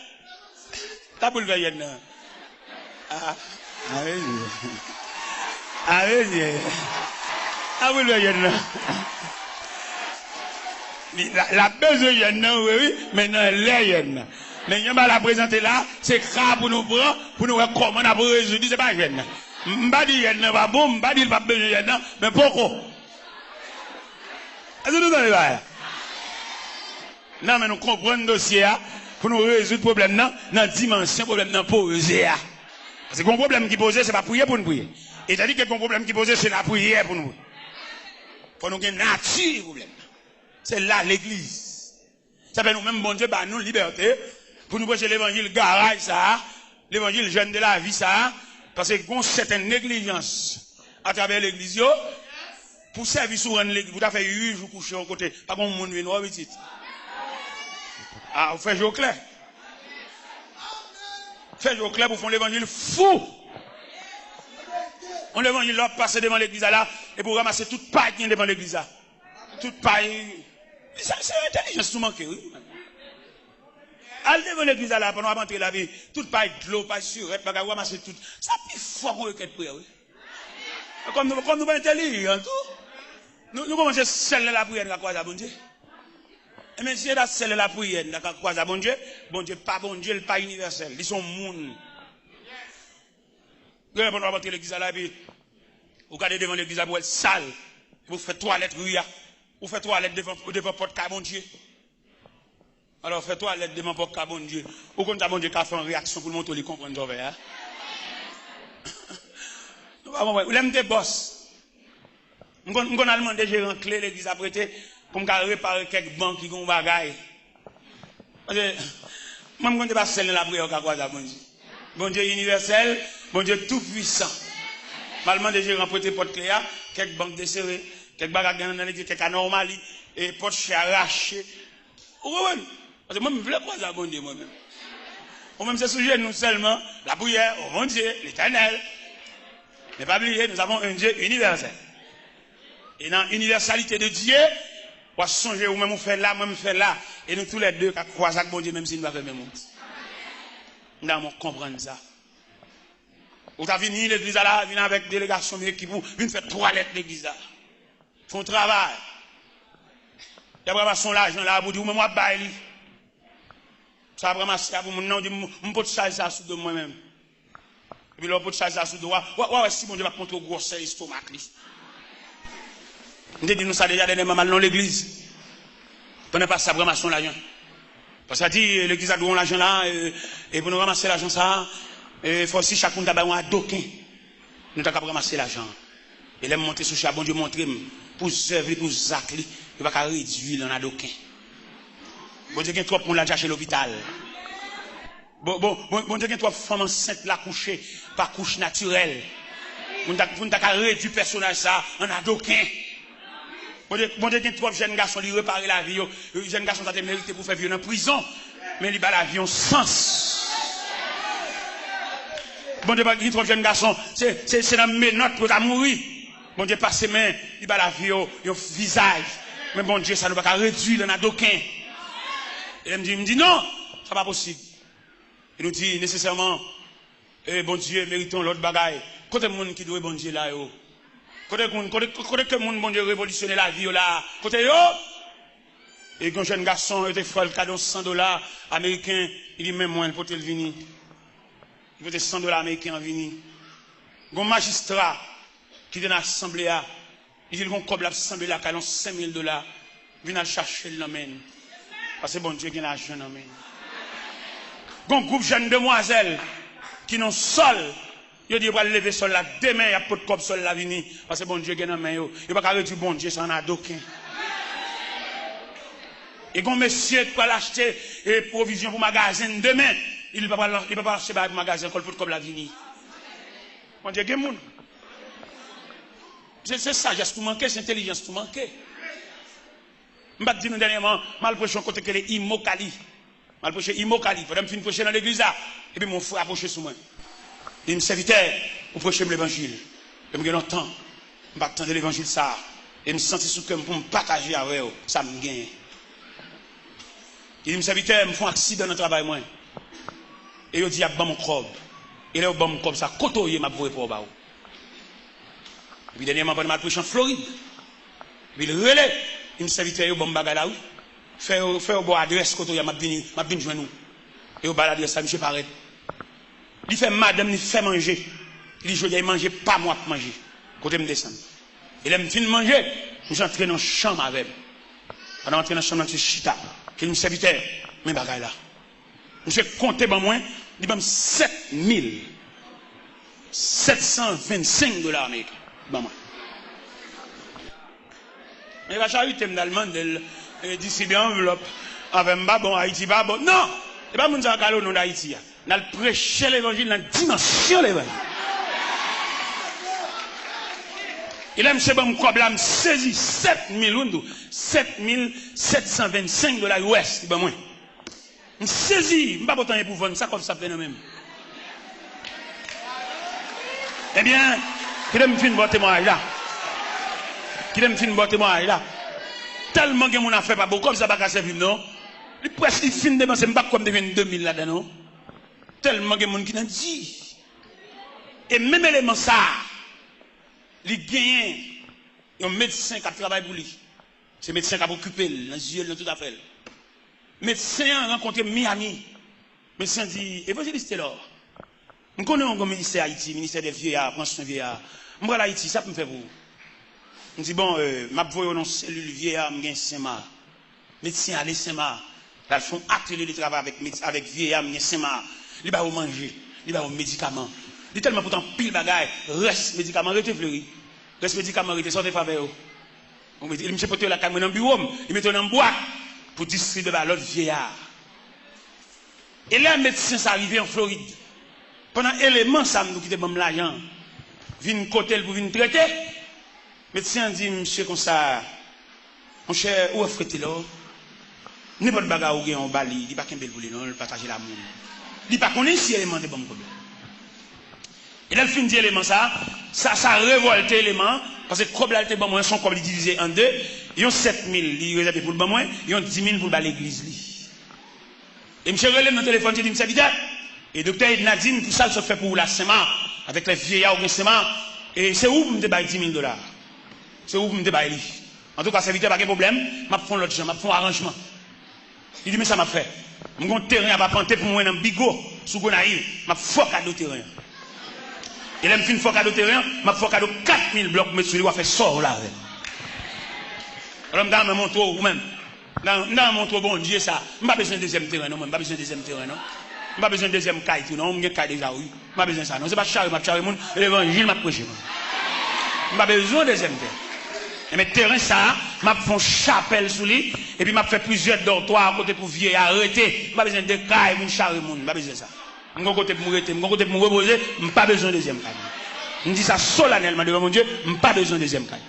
T'as pour le faire, il y a Ah, oui. Ah, oui. Ah, oui, il y a la besoin, il y a oui, mais non, il y a mais il va la présenter là, c'est grave pour nous prendre, pour nous voir comment on a résoudre, c'est pas jeune. M'ba dit il n'est pas bon, m'ba dit il pas besoin, mais pourquoi? Est-ce que nous allons là? Non, mais nous comprenons le dossier pour nous résoudre le problème dans la dimension, le problème dans posé. Parce que le problème qui pose, c'est pas prier pour nous prier. Et c'est-à-dire que le problème qui pose, c'est la prière pour nous. Pour nous avoir une nature, problème. C'est là l'église. Ça fait nous-mêmes, bon Dieu, bah, nous, liberté. Pour nous prêcher l'évangile garage, ça, l'évangile jeune de la vie, ça, parce qu'il y a une certaine négligence à travers l'église, pour servir sur l'église, vous avez fait 8 jours coucher au côté, pas comme mon nuit noir, petit. Ah, vous faites jour clair. Faites jour clair pour faire l'évangile fou. On l'évangile là, passer devant l'église là, et pour ramasser toute paille qui est devant l'église là. Toute paille. Ça, c'est intelligence tout manqué, oui. Al devant l'église là, pendant qu'on entrer la vie, toute paille de l'eau, pas surette, pas ramasser tout. Ça plus fort qu'on requête prière, oui. Comme nous pas intelligents, tout. Nous commençons à sceller la prière dans la croix à bon Dieu. Et même si on a scellé la prière dans la croix à bon Dieu, pas bon Dieu, pas universel. Ils sont monde. Pendant qu'on entrer l'église là, puis, vous regardez devant l'église là, pour être sale. Vous faites toilette, oui, vous faites toilette devant porte car bon Dieu. Alors, faites toilette devant porte car bon Dieu. Ou quand bon Dieu qui a fait une réaction pour le montrer, il comprend d'où hein. Vous l'aimez des boss. Je vais demander gérant clé l'église à prêter pour me réparer quelques banques qui ont des bagailles. Parce que moi, je ne vais pas sceller la prière à quoi ça, bon Dieu. Bon Dieu universel, bon Dieu tout puissant. Je vais demander gérant prêter porte clé à quelques banques desserrées, quelques bagages dans l'église, quelques anomalies, et porte chez arrachées. Vous comprenez? Parce que moi, je ne veux pas ça, bon Dieu, moi-même. Moi-même, c'est sujet, nous seulement, la prière, oh mon Dieu, l'éternel. Mais pas oublier, nous avons un Dieu universel. Et dans l'universalité de Dieu, on va songer, ou même on fait là, moi, je fais là. Et nous tous les deux, qui croisons avec bon Dieu, même s'il ne va pas faire même chose. Nous allons comprendre ça. Vous avez venu l'église là, venez avec délégation, qui vous, venez faire toilette l'église là. Font travail. Il y a vraiment son l'argent là, vous dites, moi, moi, baille. Ça va vraiment, c'est pour mon nom, je peux charger ça sous de moi-même. Et puis là, on peut charger ça sous de moi. Ouais, si mon Dieu va prendre au gros l'estomac. Nous disons ça déjà dernièrement dans l'église. On n'a pas ça vraiment son l'argent. Parce que dit l'église a donné l'argent là, et pour nous ramasser l'argent ça, il faut aussi chacun d'avoir un doquin. Nous avons ramasser l'argent. Et là, monter sur chaque bon Dieu, montrer pour servir, pour zacler, il va réduire dans un doquin. Bon Dieu, il y a trop de monde là chez l'hôpital. Bon Dieu, il y a 3 femmes enceintes la coucher par couche naturelle. Vous n'avez réduit le personnage ça en adoquin. Bon Dieu, il y a 3 jeunes garçons qui réparent la vie. Les jeunes garçons ont mérité pour faire vivre en prison. Mais ils ont la vie en sens. Bon Dieu, il y a 3 jeunes garçons, c'est dans mes notes pour mourir. Bon Dieu, pas ses mains, il a la vie au visage. Mais bon Dieu, ça ne va pas réduire dans adoquin. Et il me dit non, ça n'est pas possible. Il nous dit nécessairement, bon Dieu, méritons l'autre bagaille. Côté monde qui doit bon Dieu là, côté que monde bon Dieu révolutionner la vie là, côté yo. Et quand jeune garçon était fait le cadeau $100 américains, il dit même moins pour te venir. Il faut $100 américains en venir. Un magistrat qui est dans l'assemblée, il dit qu'on coble l'assemblée là, cadeau $5000, vient chercher le nom. Parce que bon Dieu qui a l'argent dans main. Un groupe de jeunes demoiselles qui n'ont sol, ils disent qu'ils lever sol là, demain il y a pas de cop sol là venir. Parce que bon Dieu qui a dans main. Il ne va pas réduire bon Dieu, ça en a d'aucun. Et quand monsieur qui va l'acheter provision pour magasin demain, il ne va pas acheter pour magasin comme la venir. Bon Dieu, il y a des gens. C'est sagesse pour manquer, c'est intelligence pour manquer. Je vais dire dernièrement, mal prêché côté que les Imokali. Mal prêché Imokali. Il faut me prêcher dans l'église là. Et puis mon frère a prêché sur moi. Il me serviteur pour prêcher l'évangile. Je me gagne longtemps. Je vais attendre l'évangile ça. Et me sentir sous cœur pour me partager avec eux. Ça me gagne. Il me serviteur, me font accident dans le travail moi. Et il dit à mon crobe. Et là, mon crobe ça côtoyer ma voix pour bas. Et puis dernièrement, je vais prêcher en Floride. Et puis il relève. Il me serviteur, bon bagay là, oui. Fait au bon adresse, quand il y a ma bin joindre nous. Et au bas l'adresse, ça, monsieur paraît. Il fait madame, il fait manger. Il dit, je vais manger, pas moi pour manger. Quand il me descend. Et là, il me fin de manger, je suis entré dans la chambre avec. Pendant entrer dans la chambre, je suis chita. Il me serviteur, mais bagay là. Je suis compté, ben moi, il m'a $7,725 américains. Ben moi. Mais la charité me demande distribuer enveloppe avec ma bon Haïti pas bon. Non, c'est pas mon zakalo non d'Haïti. On a prêché l'évangile dans la dimension l'évangile. Il aime ce bon quoi là me saisi $7,725 US, ben moi. Me saisi, pas autant pour vendre ça comme ça plein même. Eh bien, qu'il aime fin bon témoignage là. Qu'il aime fin bon témoignage là. Tellement que mon affaire pas beaucoup comme ça pas servir non. Il presque fin de c'est pas comme devient 2000 là dedans non. Tellement que mon qui n'a dit. Et même élément ça, il gagne un médecin qui travaille pour lui. C'est médecin qui a occupé dans les yeux dans tout à fait. Médecin a rencontré Miami. Médecin dit évangéliste là. On connaît un ministère Haïti, ministère des vieillards, prends soin vieillards. Moi Haïti, ça peut me faire pour. On dit bon, m'a voyé dans cellule vieillard, m'gain Saint-Mar. Médecin aller Saint-Mar. Ils font atelier de travail avec vieillard, m'gain Saint-Mar. Ils va manger, ils va médicaments. Il tellement pourtant pile bagaille, reste médicaments rete fleuri. Reste médicaments rete sortez faveur. Il me porter la caméra dans bureau, il met dans boîte pour distribuer à l'autre vieillard. Et là médecin ça arrivé en Floride. Pendant élément ça nous qui te bon l'argent. Vinn côté pour venir traiter. Médecin dit, monsieur, comme ça, mon cher, où est-ce là? N'importe quoi bagarre ou bien en bali, il n'y a pas qu'un bel volet, non, il partage l'amour. Il n'y a pas qu'on est si élément de bon problème. Et là, le fin d'élément ça révolte l'élément, parce que le problème était bon, son comme divisé en deux, ils ont 7000, ils réservent pour le bon moins, ils ont 10 000 pour l'église. Et monsieur relève dans le téléphone, il dit, monsieur, et docteur Nadine, tout ça, se fait pour la SEMA, avec les vieillards ou SEMA, et c'est où vous me déballez $10,000? C'est où vous me déballez. En tout cas, ça évite pas de problème, je fais l'autre chose, je fais un arrangement. Il dit, mais ça m'a fait. Je vais un terrain à planter pour moi dans Bigot, sous Gonaïve, je fais un cadeau terrain. Et là, je fais un cadeau terrain, je fais un cadeau 4000 blocs, mais celui-là, fait sort là. Alors, je vais mon tour, ou même, dans mon tour, bon Dieu, ça, je n'ai pas besoin de deuxième terrain, non, je n'ai pas besoin de deuxième terrain, non. Je n'ai pas besoin de deuxième caille, non, je n'ai pas déjà, oui. Je n'ai pas besoin de ça, non, c'est pas charé, je l'évangile, je prêché. Je n'ai pas besoin de deuxième terrain. Mais terrain ça, m'a fait une chapelle sous lui, et puis m'a fait plusieurs dortoirs à côté pour vieillir arrêter. Pas besoin de caille, mon charre, mon, pas besoin de ça. Mon côté pour me reposer, je pas besoin de deuxième caille. Je dis ça solennellement devant mon Dieu, je pas besoin de deuxième caille.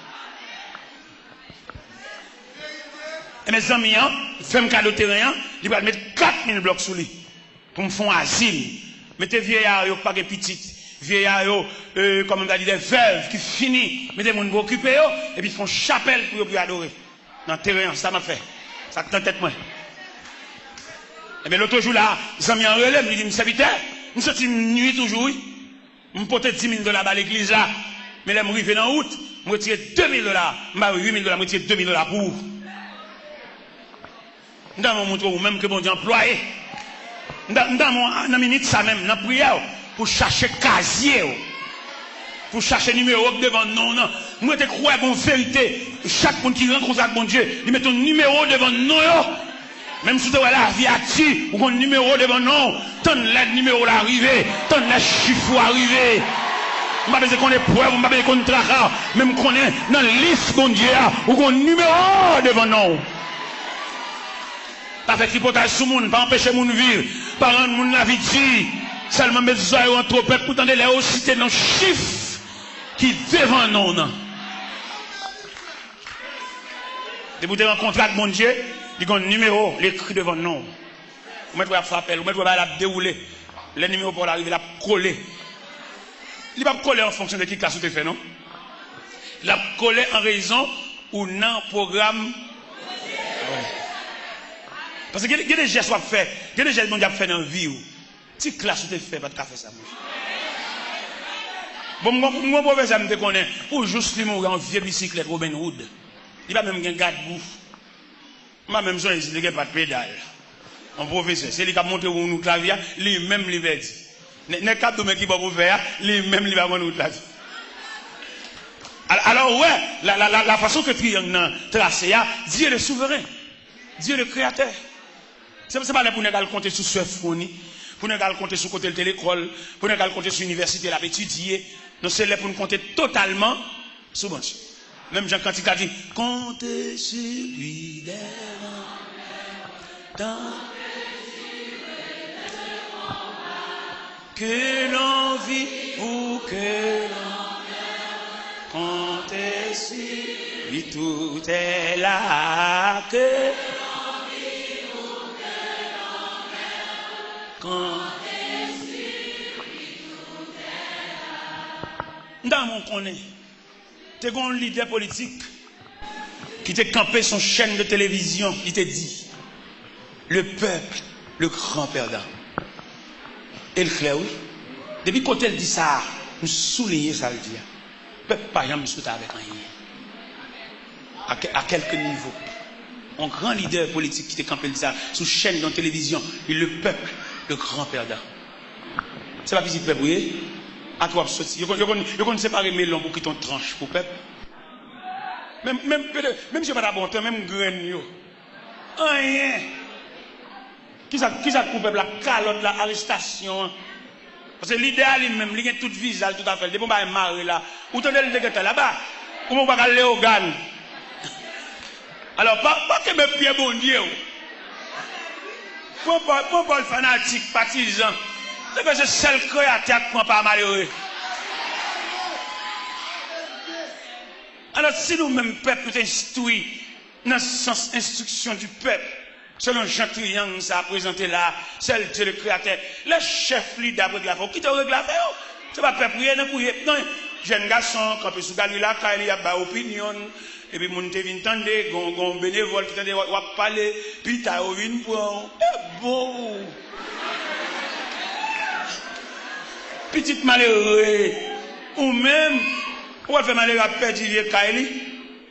Et mes amis, fais un cadeau terrain, il va mettre 4000 blocs sous lui pour me faire un asile. Mettez vieillards, pas de petites. Vieillards, comme on a dit, des veuves qui finissent. Mettez mon pour occuper, et puis ils font chapelle pour adorer. Dans le terrain, ça m'a fait. Ça te tête moi. Et bien l'autre jour là, les amis en relève, ils disent, mon serviteur, je suis sorti une nuit toujours, oui. Je me porte 10 000 $ à l'église là. Mais là, je suis arrivé dans août, je retire 2 000 $. Je vais 8 000 $, je retire 2 000 $ pour. Dans mon montre ou même que bon Dieu employé. Dans mon minute ça même, dans la prière, pour chercher casier, pour chercher numéro devant non, non. Moi, je crois en vérité. Chaque monde qui rencontre avec bon Dieu, il met ton numéro devant non. Même si tu as la vie à ti, ou un numéro devant non, ton le numéro l'arrivée, ton le chiffre arrivé. Je ne sais pas qu'on est preuve, je ne sais pas qu'on est tracas, même qu'on est dans la liste bon Dieu, ou un numéro devant non. Pas faire tripotage sur le monde, pas empêcher le monde de vivre, pas rendre le monde la vie de seulement mettre les oreilles entre peuple pour tenter les citer dans le chiffre qui devant nous. Et vous devez rencontrer avec mon Dieu, il y a un numéro, l'écrit devant nous. Vous mettez faire appel, vous mettez la dérouler, le numéro pour l'arriver, la coller. Il ne va pas coller en fonction de qui classe vous fait, non? Il va coller en raison ou non programme. Parce que il y a des gestes à faire, il y a des gestes à faire dans la vie. Si classe vous fait, pas de café ça. Bon, mon professeur me connaît, pour juste lui mourir en vieille bicyclette Robin Hood. Il va même un garde-boue. Il va même besoin il n'y a pas de pédale. Mon professeur, c'est lui qui a montré où nous clavier, lui-même lui va dire. N'est pas de qui va vous faire, lui-même lui va nous clavier. Alors ouais, la façon que triangle a tracé, Dieu le souverain, Dieu le créateur. C'est pas là pour nous compter sur ce fourni, pour nous compter sur côté de l'école, pour nous compter sur l'université, la étudier. Non, c'est là pour nous compter totalement sur bon Dieu. Même Jean quand il a dit, comptez sur lui que l'on vit ou que l'on comptez sur lui, tout est là que l'on vit ou que l'on comptez sur lui, tout est là. Dans mon connaît, tu as un leader politique qui t'a campé son chaîne de télévision, il t'a dit, le peuple, le grand perdant. Et le clair, oui. Depuis quand elle dit ça, nous soulignons ça, le dit. Le peuple, par exemple, nous avec rien. À quelques niveaux. Un grand leader politique qui t'a campé ça, sous chaîne de télévision, et le peuple, le grand perdant. C'est pas petit peuple, oui. À toi, il y a séparer melon pour qu'ils t'ont tranche pour peuple. Même si je pas d'abord, même graine, rien. Qui ça coupe la calotte, la arrestation? Parce que l'idéal lui-même, il a tout visage, tout à fait. Des bon bah marre là. Où t'en es le dégueulasse là-bas? Comment on va aller au GAN? Alors, pas que mes pieds bon Dieu. Pas le fanatique, partisan. C'est que c'est seul créateur qui ne pas malheureux. Alors, si nous-mêmes, peuple, instruit dans le sens instruction du peuple, selon Jean Triangle, ça a présenté là, celle de le créateur, le chef leader après la faute, qui te règle la fait, c'est pas peuple, non, jeune garçon, quand il se là, quand il y a une opinion, et puis, mon te vient tendre, gon bénévole, qui tende, ou parler, puis t'as une pour, bon. Petite malheureux, ou même, on va faire malheureux à perdre vieux Kaili.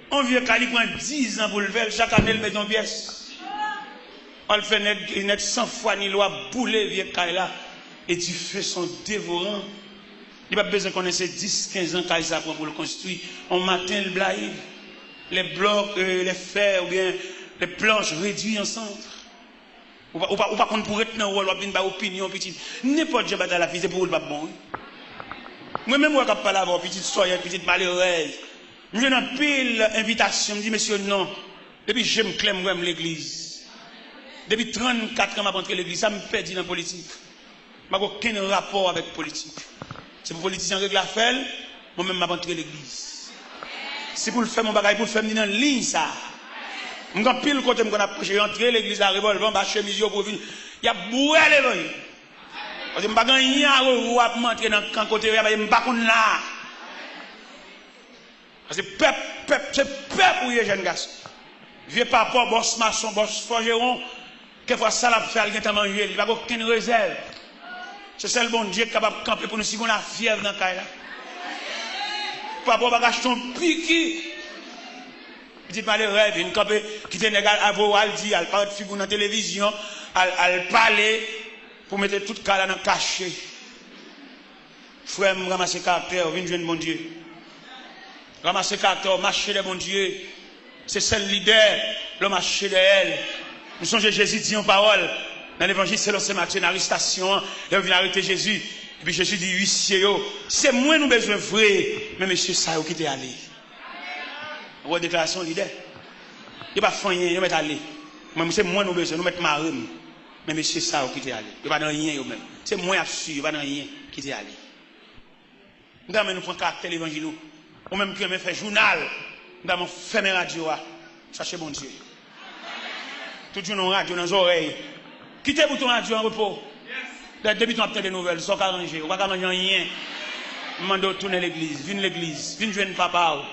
On vieux Kaili prend 10 ans pour le faire, chaque année il met dans pièce. On le fait net 100 fois ni loi bouler vieux Kaila et tu fais son dévorant. Il n'y a pas besoin qu'on ait 10-15 ans Kaila ça pour le construire. On matin le blaye, les blocs, les fers ou bien les planches réduits ensemble. Ou pas qu'on pourrait être dans le rôle, ou bien opinion, petite. N'importe quoi dans la vie, c'est pour le pas bon. Moi-même, je ne peux pas l'avoir, petite soyez, petite malheureuse. Je n'ai pas pile invitation, je me dis, monsieur, non. Depuis que je me clame l'église. Depuis 34 ans, je rentré l'église, ça me perdit dans la politique. Je n'ai aucun rapport avec la politique. C'est pour les politiciens règle la faire, moi-même, je vais entrer l'église. Si pour le faire mon bagage, pour le faire, je vais en ligne, ça. Je vais pile côté, je vais entrer l'église, la revolver, je vais chemise pour venir. Il y a boué l'évangile. Parce que je ne vais pas entrer dans le côté, je ne vais pas là. Parce que c'est peuple pour les jeunes garçons. Vieux papa, boss maçon, boss forgeron, quelquefois ça l'a fait, il a mangé, il n'y a aucune réserve. C'est ça le bon Dieu qui est capable de camper pour nous si on a fièvre dans le cas. Papa va acheter un piqui. Dites-moi les rêves, une camper qui était négal à vous, elle dit, elle parle de figure dans la télévision, elle parle pour mettre tout le cas dans le cachet. Frère, je ramasse le caractère, viens jouer bon Dieu. Ramasse le caractère, marcher de bon Dieu. C'est celle leader, le marché de elle. Nous sommes Jésus dit en parole. Dans l'évangile, c'est l'océan Matthieu, dans l'arrestation, il vient arrêter Jésus. Et puis Jésus dit, huissier, c'est moi nous besoin vrai. Mais monsieur, ça, qui t'est allé. Votre déclaration leader. Il n'y a pas de rien, il va aller. Mais c'est moi nous besoin, nous mettre marine. Mais monsieur, ça, qui t'est allé. Il n'y a pas de rien, même. C'est moi absolu, il n'y a pas de rien qui t'est allé. Nous prenons caractère l'évangile. Ou même qui aime faire journal. Nous avons fait mes radios. Cherchez bon Dieu. Tout le jour, nous radio dans les oreilles. Quittez vous ton radio en repos. Depuis tu as peut-être des nouvelles, sans arranger. On va pas manger rien. Mando tourner l'église, viens l'église, viens jouer papa.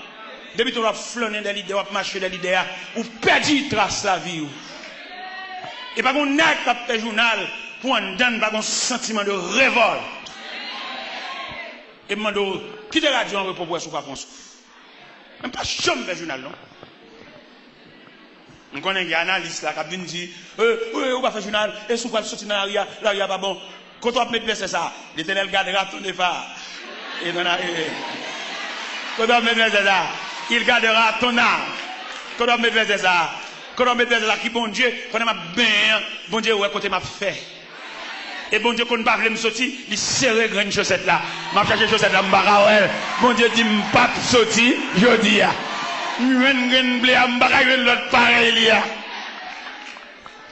Depuis tu vas flâner dans l'idée, ou marcher dans l'idée, ou perdre trace la vie. Et pas qu'on n'a pas fait journal pour en donner un sentiment de révolte. Et mando quittez la radio en repos pour souffrir qu'on souffre. Même pas chambre de journal, non? On connaît un analyste là qui vient dire on va faire journal et sous quoi sortir dans l'aria pas bon. Quand on met c'est ça, l'Éternel gardera ton effort. Et quand on met c'est ça, il gardera ton âme. Quand on met c'est ça, quand on met c'est ça qui bon Dieu, quand on m'a bien, bon Dieu ouais côté m'a fait. Et bon Dieu qu'on ne pas me sortir, il serre graine chaussette là. M'a chercher chaussette là m'bara bon Dieu dit m'pas sortir, je dis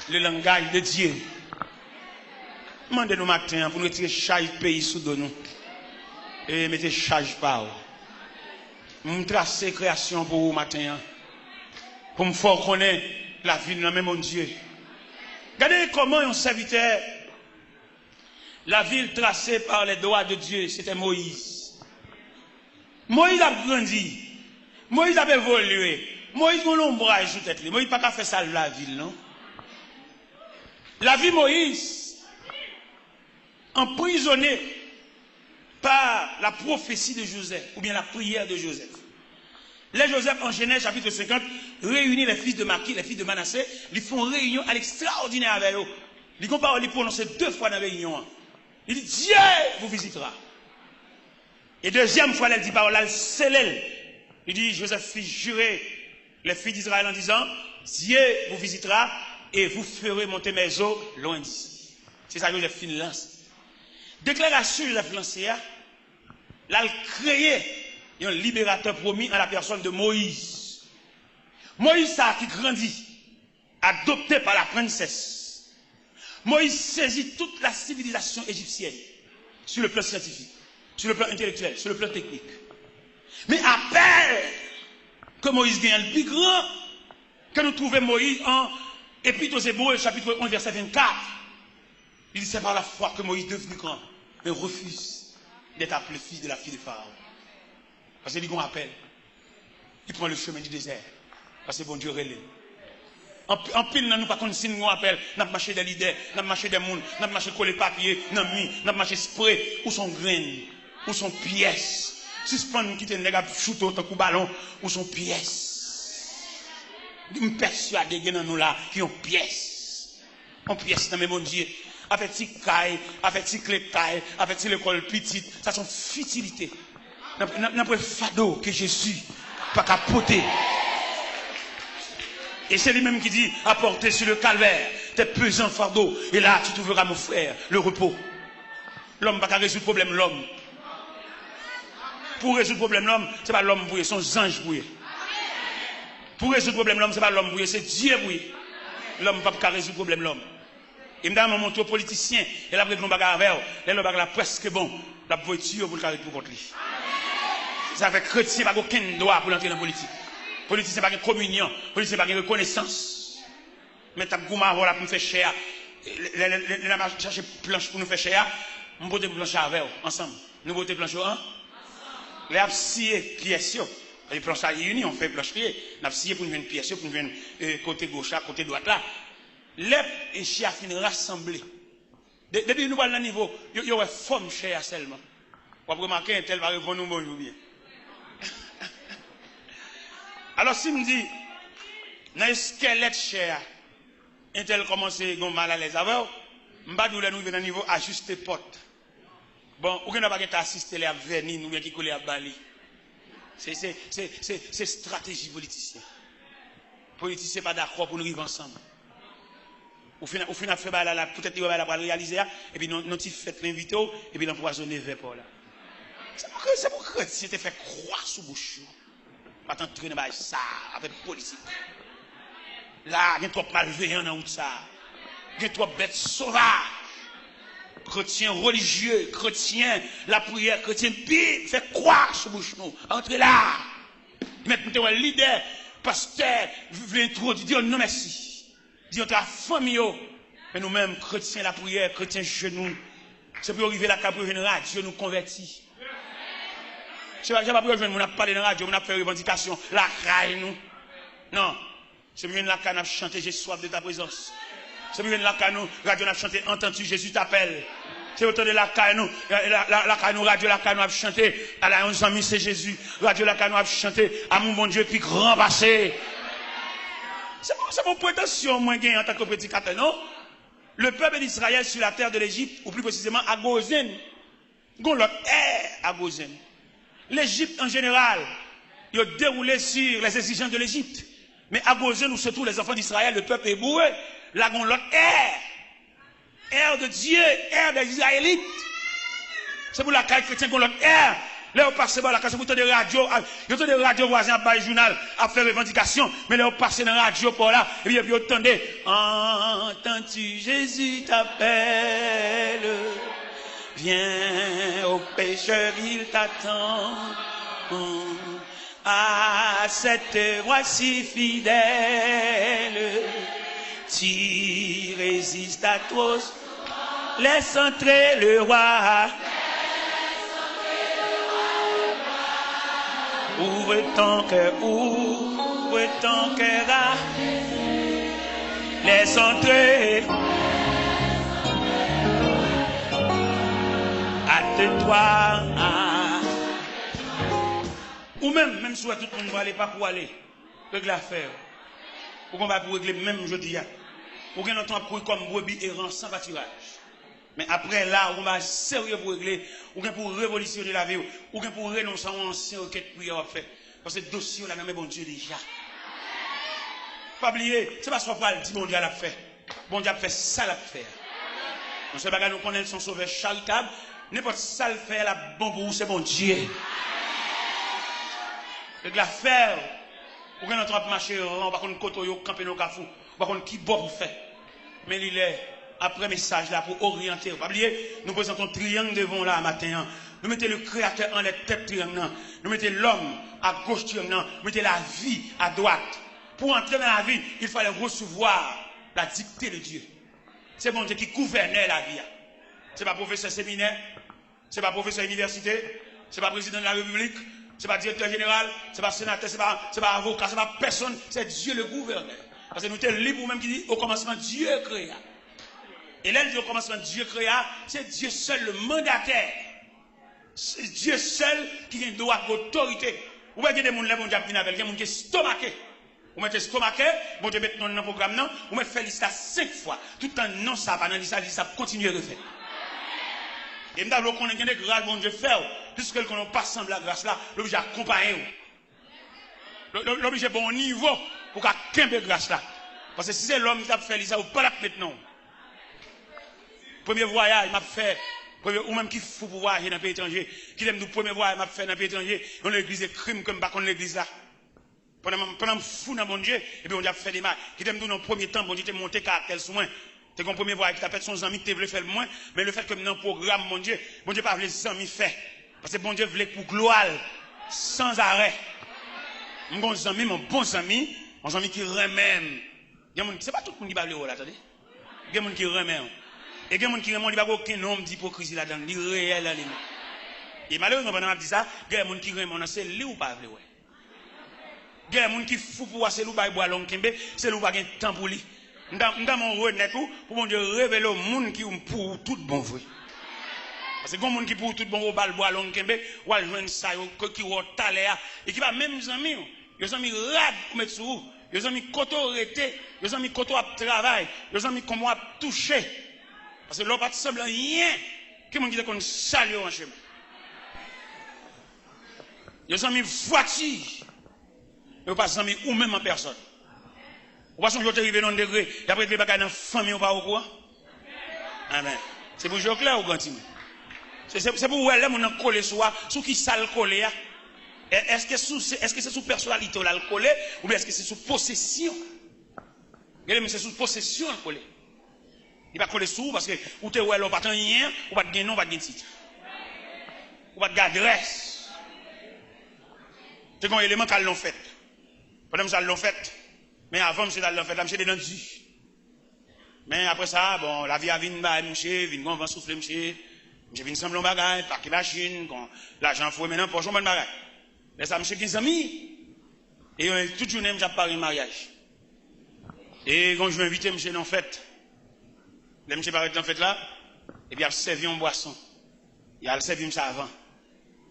le langage de Dieu. Demandez-nous matin pour nous retirer chaque pays sous nous. Et mettez charge par vous. Nous tracer création pour vous matin. Pour me faire connaître la vie de notre même Dieu. Regardez comment un serviteur, la ville tracée par les doigts de Dieu, c'était Moïse. Moïse a grandi. Moïse a évolué. Moïse a un ombrage sous tête. Moïse n'a pas fait ça la ville, non? La vie Moïse, emprisonné par la prophétie de Joseph, ou bien la prière de Joseph. Les Joseph, en Genèse, chapitre 50, réunit les fils de Maki, les fils de Manassé, ils font réunion à l'extraordinaire avec eux. Ils comparent, ils prononcent 2 fois dans la réunion. Il dit, Dieu vous visitera. Et deuxième fois, elle dit parole, elle scelle. Il dit, Joseph fit jurer les filles d'Israël en disant, Dieu vous visitera et vous ferez monter mes eaux loin d'ici. C'est ça que Joseph fin lance. Déclaration Joseph lancée, là, il créé un libérateur promis en la personne de Moïse. Moïse, ça qui grandit, adopté par la princesse. Moïse saisit toute la civilisation égyptienne sur le plan scientifique, sur le plan intellectuel, sur le plan technique. Mais après que Moïse gagne le plus grand, que nous trouvons Moïse en Épître aux Hébreux, chapitre 11, verset 24, il dit c'est par la foi que Moïse est devenu grand, mais refuse d'être appelé fils de la fille de Pharaon. Parce qu'il dit qu'on appelle. Il prend le chemin du désert. Parce que bon Dieu relève. En pile, nous pas qu'on signe qu'on appelle. Nous marché des leaders, nous marché des monde, nous marché coller papier, nous marché spray, ou son grain, ou son pièce. Si je prends nous quitter les gars, shooter autant coup ballon, ou son pièce. Je me persuade que nous là, qui ont pièce. En pièce, dans mes bon Dieu. Avec petit caille, avec petit clé caille, avec petit l'école petite, ça sont futilités. N'a pas fado que Jésus pas capoter. Et c'est lui-même qui dit apporter sur le calvaire tes pesants fardeaux. Et là tu trouveras mon frère le repos. L'homme pas résoudre le problème l'homme. Pour résoudre le problème l'homme, c'est pas l'homme bouillé, c'est son ange bouillé. Pour résoudre le problème l'homme, c'est pas l'homme bouillé, c'est Dieu bouillé. L'homme pas résoudre le problème l'homme. Et me donne montre aux politiciens, et là, après, nous bagarre avec eux, là, bagarre presque bon, la voiture pour le carré pour contre lui. Ça fait chrétien, pas aucun droit pour entrer dans la politique. Politicien, pas de communion, politicien, pas de reconnaissance. Mais t'as gouma, voilà, pour nous faire cher. Les a cherché planche pour nous faire cher. On botte planche avec eux, ensemble. Nous botte planche ensemble. Les a scié pièces. Les planches à unis, on fait planche pied. On a scié pour nous une pièce, pour nous une côté gauche, côté droite là. Les chiens finissent rassemblés. Depuis nous parlons de niveau, il y a une forme chère seulement. Vous remarquez, un tel va répondre nous bonjour bien. Alors si me dit, dans le squelette cher, un tel commence à avoir mal à l'aise avec vous, je ne vais pas nous venir à niveau ajuster porte. Bon, ou n'a pas assister les venir nous bien qui coller à Bali. C'est stratégie politicien. Politicien pas d'accord pour nous vivre ensemble. Ou fin a fait là peut-être il va réaliser et puis nous fait l'inviter et puis l'empoisonner vers là. C'est pour que si tu fait croire sous bouche. Pas t'entraîner dans ça avec politique. Là, il y a trop malveillant dans ça. Il y a trop bêtes sauvages. Chrétien religieux, chrétien, la prière, chrétien pire, fait croire sous bouche nous. Entrez là. Maintenant, le leader, pasteur, vous introduire, dire non merci. Dire ta famille, mais nous-mêmes, chrétiens, la prière, chrétiens genoux, c'est pour arriver là, pour une radio, nous convertir. Je ne sais pas pourquoi on a parlé dans la radio, on a fait revendication, la caille nous. Non. C'est pour la caille, on a chanté, j'ai soif de ta présence. C'est pour la caille, nous, radio, on a chanté, entends-tu, Jésus t'appelle. C'est autant de la caille, nous, la caille, nous, radio, la caille, nous a chanté, à la 11 amis, c'est Jésus. Radio, la caille, nous a chanté, à mon bon Dieu, puis grand passé. C'est mon prétention, moi, en tant que prédicateur, non? Le peuple d'Israël sur la terre de l'Égypte, ou plus précisément à Gozen, l'autre air à Gozen. L'Égypte en général, il a déroulé sur les exigences de l'Égypte. Mais à Gozen, où se trouvent les enfants d'Israël, le peuple hébreu, là, on l'autre air de Dieu, air des Israélites. C'est pour la caille chrétienne qu'on l'autre air. Là, on passe par la caille, il y a des radios voisins à bas journal à faire revendication, mais là, on passe dans la radio pour là, et puis on entendait, entends-tu, Jésus t'appelle. Viens au pécheur, il t'attend. À cette voix si fidèle, tu résistes à tous. Laisse entrer le roi. Ouvre ton cœur, laisse entrer. Hâte-toi. Ou même si tout le monde va aller, pas pour aller, régler l'affaire. Ou qu'on va pour régler même jeudi. Ou qu'on entend courir comme brebis errant sans pâturage. Mais après là, on va sérieux pour régler, ou bien pour révolutionner la vie, ou bien pour renoncer à un ancien requête prière à faire. Parce que le dossier, là, mais bon Dieu déjà. Pas oublier, c'est pas ce qu'on parle, dit bon Dieu l'a fait. Bon Dieu a fait ça, l'a fait. On sait pas nous connaître son sauveur charitable, n'importe ça le fait, la bon pour c'est bon Dieu. Avec l'affaire, ou bien on va marcher, on va contre côté, on va camper nos cafous, on va contre qui bon fait. Mais il est. Après message là pour orienter. Pas oublier, nous présentons triangle devant là matin. Nous mettons le créateur en les têtes triangle. Nous mettons l'homme à gauche triangle. Nous mettons la vie à droite. Pour entrer dans la vie, il fallait recevoir la dictée de Dieu. C'est bon Dieu qui gouvernait la vie. C'est pas professeur séminaire, c'est pas professeur université, c'est pas président de la République, c'est pas directeur général, c'est pas sénateur, c'est pas avocat, c'est pas personne, c'est Dieu le gouverneur. Parce que nous sommes libres même qui dit au commencement Dieu créa. Et là, au commencement, Dieu créa, c'est Dieu seul le mandataire. C'est Dieu seul qui a le droit d'autorité. Vous voyez des gens là, bon Dieu, qui ont des gens stomaqués. Vous mettez stomaqué, bon Dieu, mettez dans le programme, non, vous mettez fait liste 5 fois. Tout le temps, non, ça va, dans liste, ça continue à refaire. Et nous avons des grâces, bon Dieu, faire. Puisque nous n'avons pas semblé la grâce là, l'objet accompagné. L'objet bon niveau pour qu'il y ait grâce là. Parce que si c'est l'homme qui a fait ça, vous ne pouvez pas la maintenant. Premier voyage, m'a fait, ou même qui faut pour voyager dans le pays étranger, qui aime nous premier voyage, m'a fait dans le pays étranger, dans l'église de crime comme pas contre l'église là. Pendant fou dans mon Dieu, et puis on a fait des mal. Qui aime nous dans le premier temps, bon Dieu, monté caractère sur moi. C'est qu'on premier voyage qui t'a fait son ami, tu voulais faire le moins, mais le fait que dans le programme, mon Dieu pas voulu les amis faire. Parce que bon Dieu voulait pour gloire, sans arrêt. Mon bon ami, mon ami qui remet. C'est pas tout le monde qui parle là, attendez. Il y a des gens qui remet. Et il y a des gens qui remet, il n'y a pas aucun nom d'hypocrisie là-dedans, il est réel là. Et malheureusement, pendant que je dis ça, il y a des gens qui remet, c'est lui ou pas. Il y a des gens qui fou pour voir, c'est lui ou pas, c'est lui ou pas, il y a un temps pour lui. Dans mon renet pour mon Dieu révéler au monde qui pour tout bon vrai. Parce que quand monde qui pour tout bon au bal bois long kembe ou al joindre ça qui au taler et qui va même amis yo amis rad pour mettre sous yo amis koto rete yo amis koto à travail yo amis comment à toucher parce que l'on pas semble rien qui monde qui qu'on salut en chemin yo amis voiture yo pas amis ou même en personne. Ou pas son jour arrivé dans un degré, et après les bagages dans la famille ou pas au courant? Amen. C'est pour jouer clair ou continue? C'est pour où elle est collé sous qui ça le collé? Est-ce que c'est sous personnalité ou le collé? Ou bien est-ce que c'est sous possession? Regardez, c'est sous possession le collé. Il va coller sous parce que ou t'es où elle pas rien, ou pas de gain, non, pas de titre. Ou pas de adresse. C'est un élément qu'elle l'ont fait. Pendant que ça l'ont fait. Mais avant, monsieur, dans fait, là, monsieur, dans du. Mais après ça, bon, la vie a venu, monsieur, vient, on va souffler, monsieur. Monsieur, vient sembler bagage, parquer machine, l'argent faut maintenant, pour jouer mon bagage. Mais ça, monsieur, 15 amis. Et toute journée, j'ai parlé mariage. Et quand je vais inviter, monsieur, dans la fête. Là, monsieur, paraît dans la fête là. Et puis, il a servi une boisson. Il a servi monsieur avant.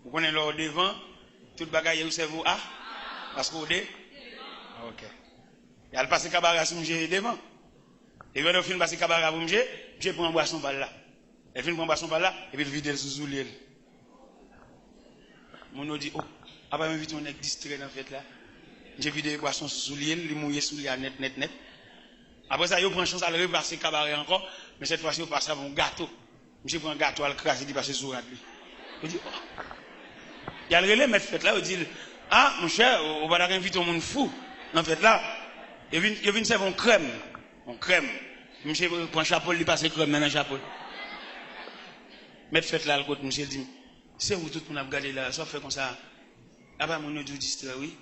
Vous connaissez l'or devant, tout bagage, il servi à. Parce que vous dites. Ok. Et elle passe cabaret sur monsieur devant. Et quand elle finit passer cabaret pour monsieur, je prends une boisson par là. Elle finit prendre une boisson par là, et puis elle vide le sous-soulier. Mon dit, oh, après m'invite on est distrait dans fait là. J'ai vidé la boisson sous-soulier, il mouillé sous les net. Après ça, il prend chance à le repasser cabaret encore, mais cette fois-ci, il passe à un gâteau. Monsieur prend un gâteau, elle crasse, il passe sur lui. Il dit, oh. Il y a le relais, mettre fait là, il dit, ah, mon cher, on va inviter un monde fou. En fait là, il vient servir une crème. Une crème. Monsieur prend un chapeau, il passe crème dans le chapeau. Mettre fait là, le côté, monsieur dit, c'est où tout le monde a regardé là, ça fait comme ça. Après, mon autre distrait, oui.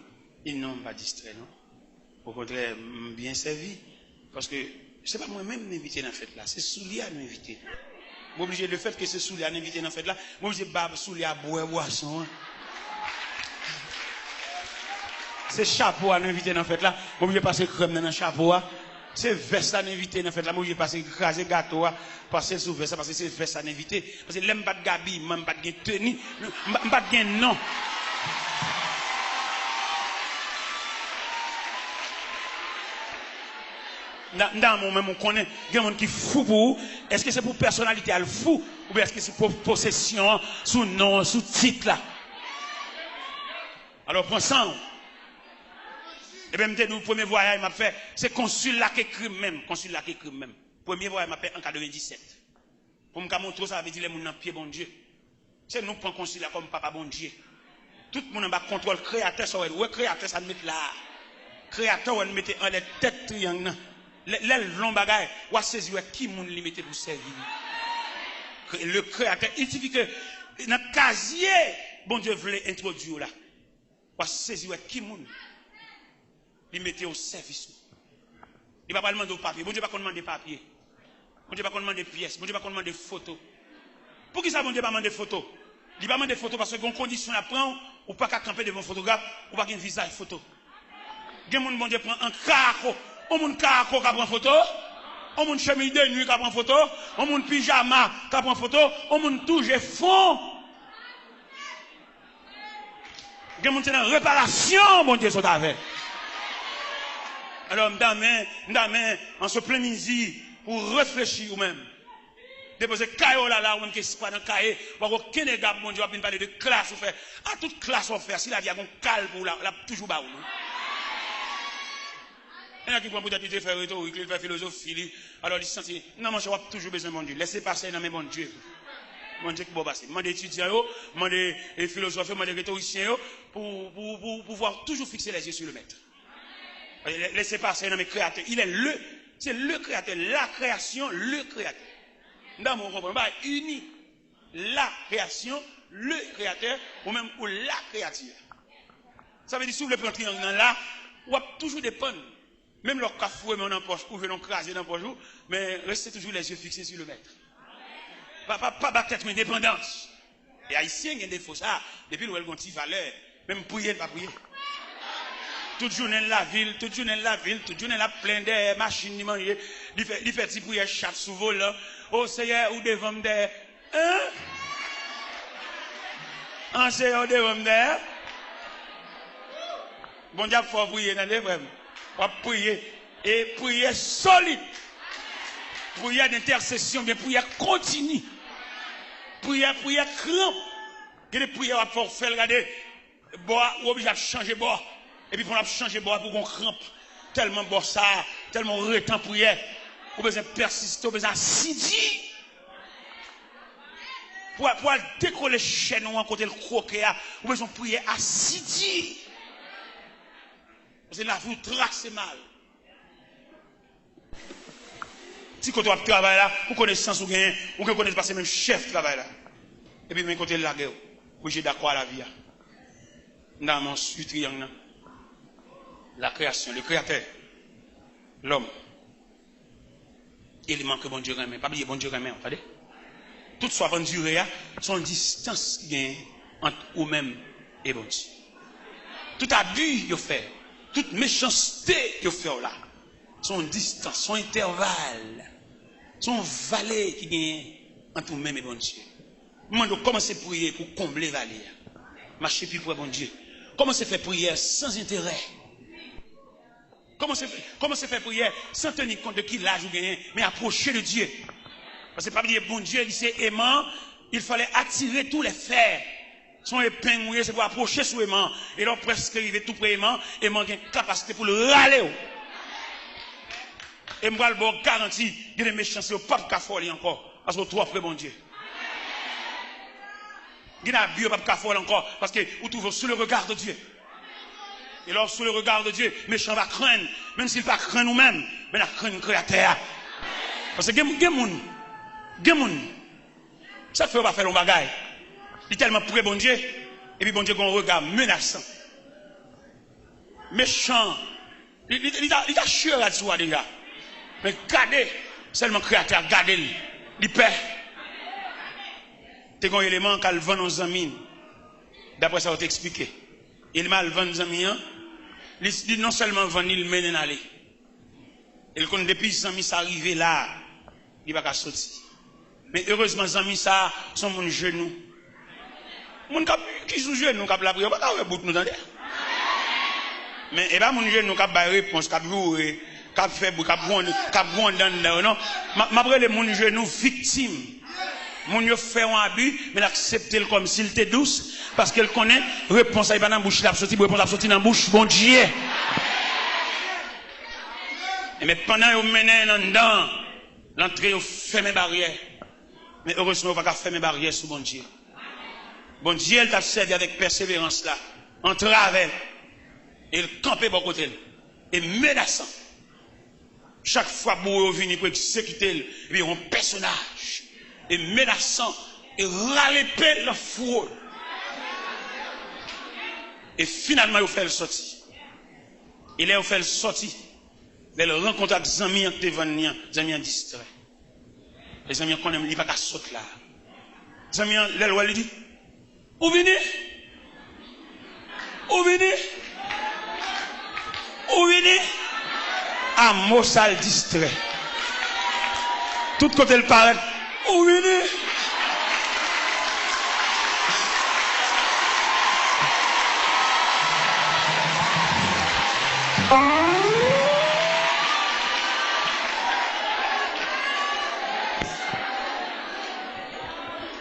Ils n'ont pas distrait, non. Au contraire, bien servi. Parce que, c'est pas moi-même m'inviter dans la fête là, c'est Soulia à m'inviter. Moi, obligé le fait que c'est Soulia à m'inviter dans la fête là, moi, obligé de Soulia à boire boisson. C'est chapeau à m'inviter dans la fête là, moi, obligé de passer crème dans le chapeau. C'est veste à m'inviter dans la fête là, moi, obligé de passer écraser gâteau, passer sous veste, parce que c'est veste à m'inviter. Parce que l'aime pas de gabi, même pas de tenue, pas de non. Dans mon même on connaît, il y a des gens qui fou pour vous. Est-ce que c'est pour personnalité à le fou ou bien est-ce que c'est pour possession, sous nom, sous titre là? Alors prends ça. Et bien, le premier voyage m'a fait, c'est consul là qui écrit même, Premier voyage m'a fait en 97. Pour me montrer ça, veut dire les gens dans pied bon Dieu. C'est nous qui prenons consul là comme papa bon Dieu. Tout le monde a contrôle créateur, ça ouais, créateur ça met là. Créateur on mettait en les têtes triangle. Les longs bagages, ou à saisir qui moun limité pour servir. Le créateur, il suffit que dans le casier, bon Dieu voulait introduire là. Ou à saisir qui moun limité au service. Il ne va pas demander au papier. Bon Dieu va pas demander papier. Bon Dieu va pas demander pièces. Bon Dieu va pas demander photos. Pour qui ça bon Dieu va demander photos? Il va demander photos parce que une condition à prendre, ou pas qu'à camper devant un photographe, ou pas qu'un visage photo. Il y a bon Dieu prend un carreau. On moun carreau qui prend photo, on moun chemise de nuit qui prend photo, on moun pyjama qui prend photo, on moun touche fond. Il y a moun c'est dans réparation, bon Dieu, sont avec. Alors, m'dame, en ce plein midi, pour réfléchir ou même. Déposer caillou là, ou même que c'est pas dans cahier, ou aucun dégât, mon Dieu, on parler de classe ou faire. Ah, toute classe on fait, si la vie a un calme pour la toujours bas. Il y en a qui prennent peut-être de faire rhétorique, de faire philosophie. Alors, ils se sentent, non, moi, je vais toujours besoin de mon Dieu. Laissez passer dans mes bons Dieu. Mon Dieu qui va passer. Moi, des étudiants, moi, des philosophes, moi, des rhétoriciens, pour pouvoir toujours fixer les yeux sur le maître. Laissez passer dans mes créateurs. Il est le C'est le créateur, la création, le créateur. Dans mon comprendre, pas uni. La création, le créateur, ou même pour la créature. Ça veut dire, si vous voulez prendre un triangle là, vous avez toujours dépendre. Même leur cafoué, mais on en poche, ou venons craser dans le poche, mais restez toujours les yeux fixés sur le maître. Pas tête, mais dépendance. Et haïtien, il y a des faux ça, depuis nous, avons une valeur, même prier, pas prier. Toute journée la ville, toute journée la plein de machines, il mange, il fait petit prière chaque sous vol, oh Seigneur, ou devant me dire, hein? En Seigneur, devant me dire, bon Dieu, faut prier, dans les frères. On va prier, et prier solide. Prière d'intercession, mais prière continue. Prière crampe. Il y a des prières à faire, regarder, bois, ou obligé de changer bois. Et puis, on a changé bois pour qu'on crampe. Tellement bon ça, tellement retend prière. On a besoin de persister, on a besoin d'assiduer. Pour décoller chez nous, en côté le croquet, on a besoin de prier assidu. Parce que la vie trace mal. Si quand on travaille là, vous connaissez sans ou bien, ou que vous connaissez pas même chef de travail là. Et puis, même côté de la guerre, vous êtes d'accord à la vie. Dans mon triangle, la création, le créateur, l'homme, il manque bon Dieu remet. Pas oublier bon Dieu remet, entendez? Toute soit bonne durée, son distance qui est entre vous-même et bon Dieu. Tout abus qu'il fait, toute méchanceté qu'il fait là, son distance, son intervalle, son valet qui est entre vous-même et bon Dieu. Moi, je commence à prier pour combler la vallée. Marcher plus pour bon Dieu. Comment se fait prière sans intérêt? Comment se fait prière sans tenir compte de qui l'âge ou gagné, mais approcher de Dieu? Parce que pas dire bon Dieu, il s'est aimant, il fallait attirer tous les fers. Son épin mouillé, c'est pour approcher sous aimant. Et là, presque arrivé tout près aimant, aimant a une capacité pour le râler. Et moi, le bon garantie, il y a des méchancetés au pape Cafoli encore, parce que trop après bon Dieu. Il y a des pape Cafoli encore, parce que vous trouvez sous le regard de Dieu. Et alors, sous le regard de Dieu, méchant va craindre, même s'il ne va pas craindre nous-mêmes, mais il va craindre le créateur. Parce que il y a des gens, ça fait pas faire le bagage. Il est tellement près bon Dieu, et puis bon Dieu a un regard menaçant. Méchant. Il a chier là-dessus déjà. Mais gardez, seulement créateur, gardez-le. Il perd. C'est un élément qu'elle vend nos amis. D'après ça, on t'expliquer. Il m'a vendu nos amis. Il dit non seulement vendre, il mène aller. Et quand depuis les amis sont arrivés là, il va pas sortir. Mais heureusement, les amis ça sont mon genou. Mon qui sont genou, qui la prière, pas qu'à bout nous entendez. Mais et pas mon genou qui a réponse, qui a joué, qui a fait, qui a bon dans non. M'après les mon genou victime. Mon yo fait un abus, mais l'accepter comme s'il était douce, parce qu'elle connaît, réponse à pas dans la bouche, la sortie, réponse à sortir dans la bouche, bon Dieu. Mais pendant qu'on menait dedans, l'entrée, on fait mes barrières. Mais heureusement, on va pas faire mes barrières sous bon Dieu. Bon Dieu, elle t'a servi avec persévérance là, en travers. Et il campait bon côté. Et menaçant. Chaque fois que vous venez pour exécuter, il y a un personnage. Et menaçant. Et râler la foule. Et finalement, il fait le sortir. Il a fait le sortir. Mais le rencontre avec les amis devant les amis distraits. Les amis qu'on aime, il ne va pas sauter là. Les amis, l'éloi lui dit, où venez? Où venez? Où venez? À Mossal distrait. Tout côté le paraît, où venez?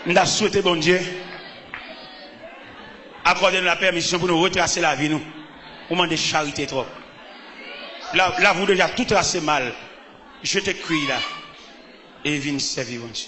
Nous avons souhaité, bon Dieu, accorder nous la permission pour nous retracer la vie, nous. Au moment de charité trop. Là, vous déjà tout tracé mal. Je t'écris là. Et viens servir, bon Dieu.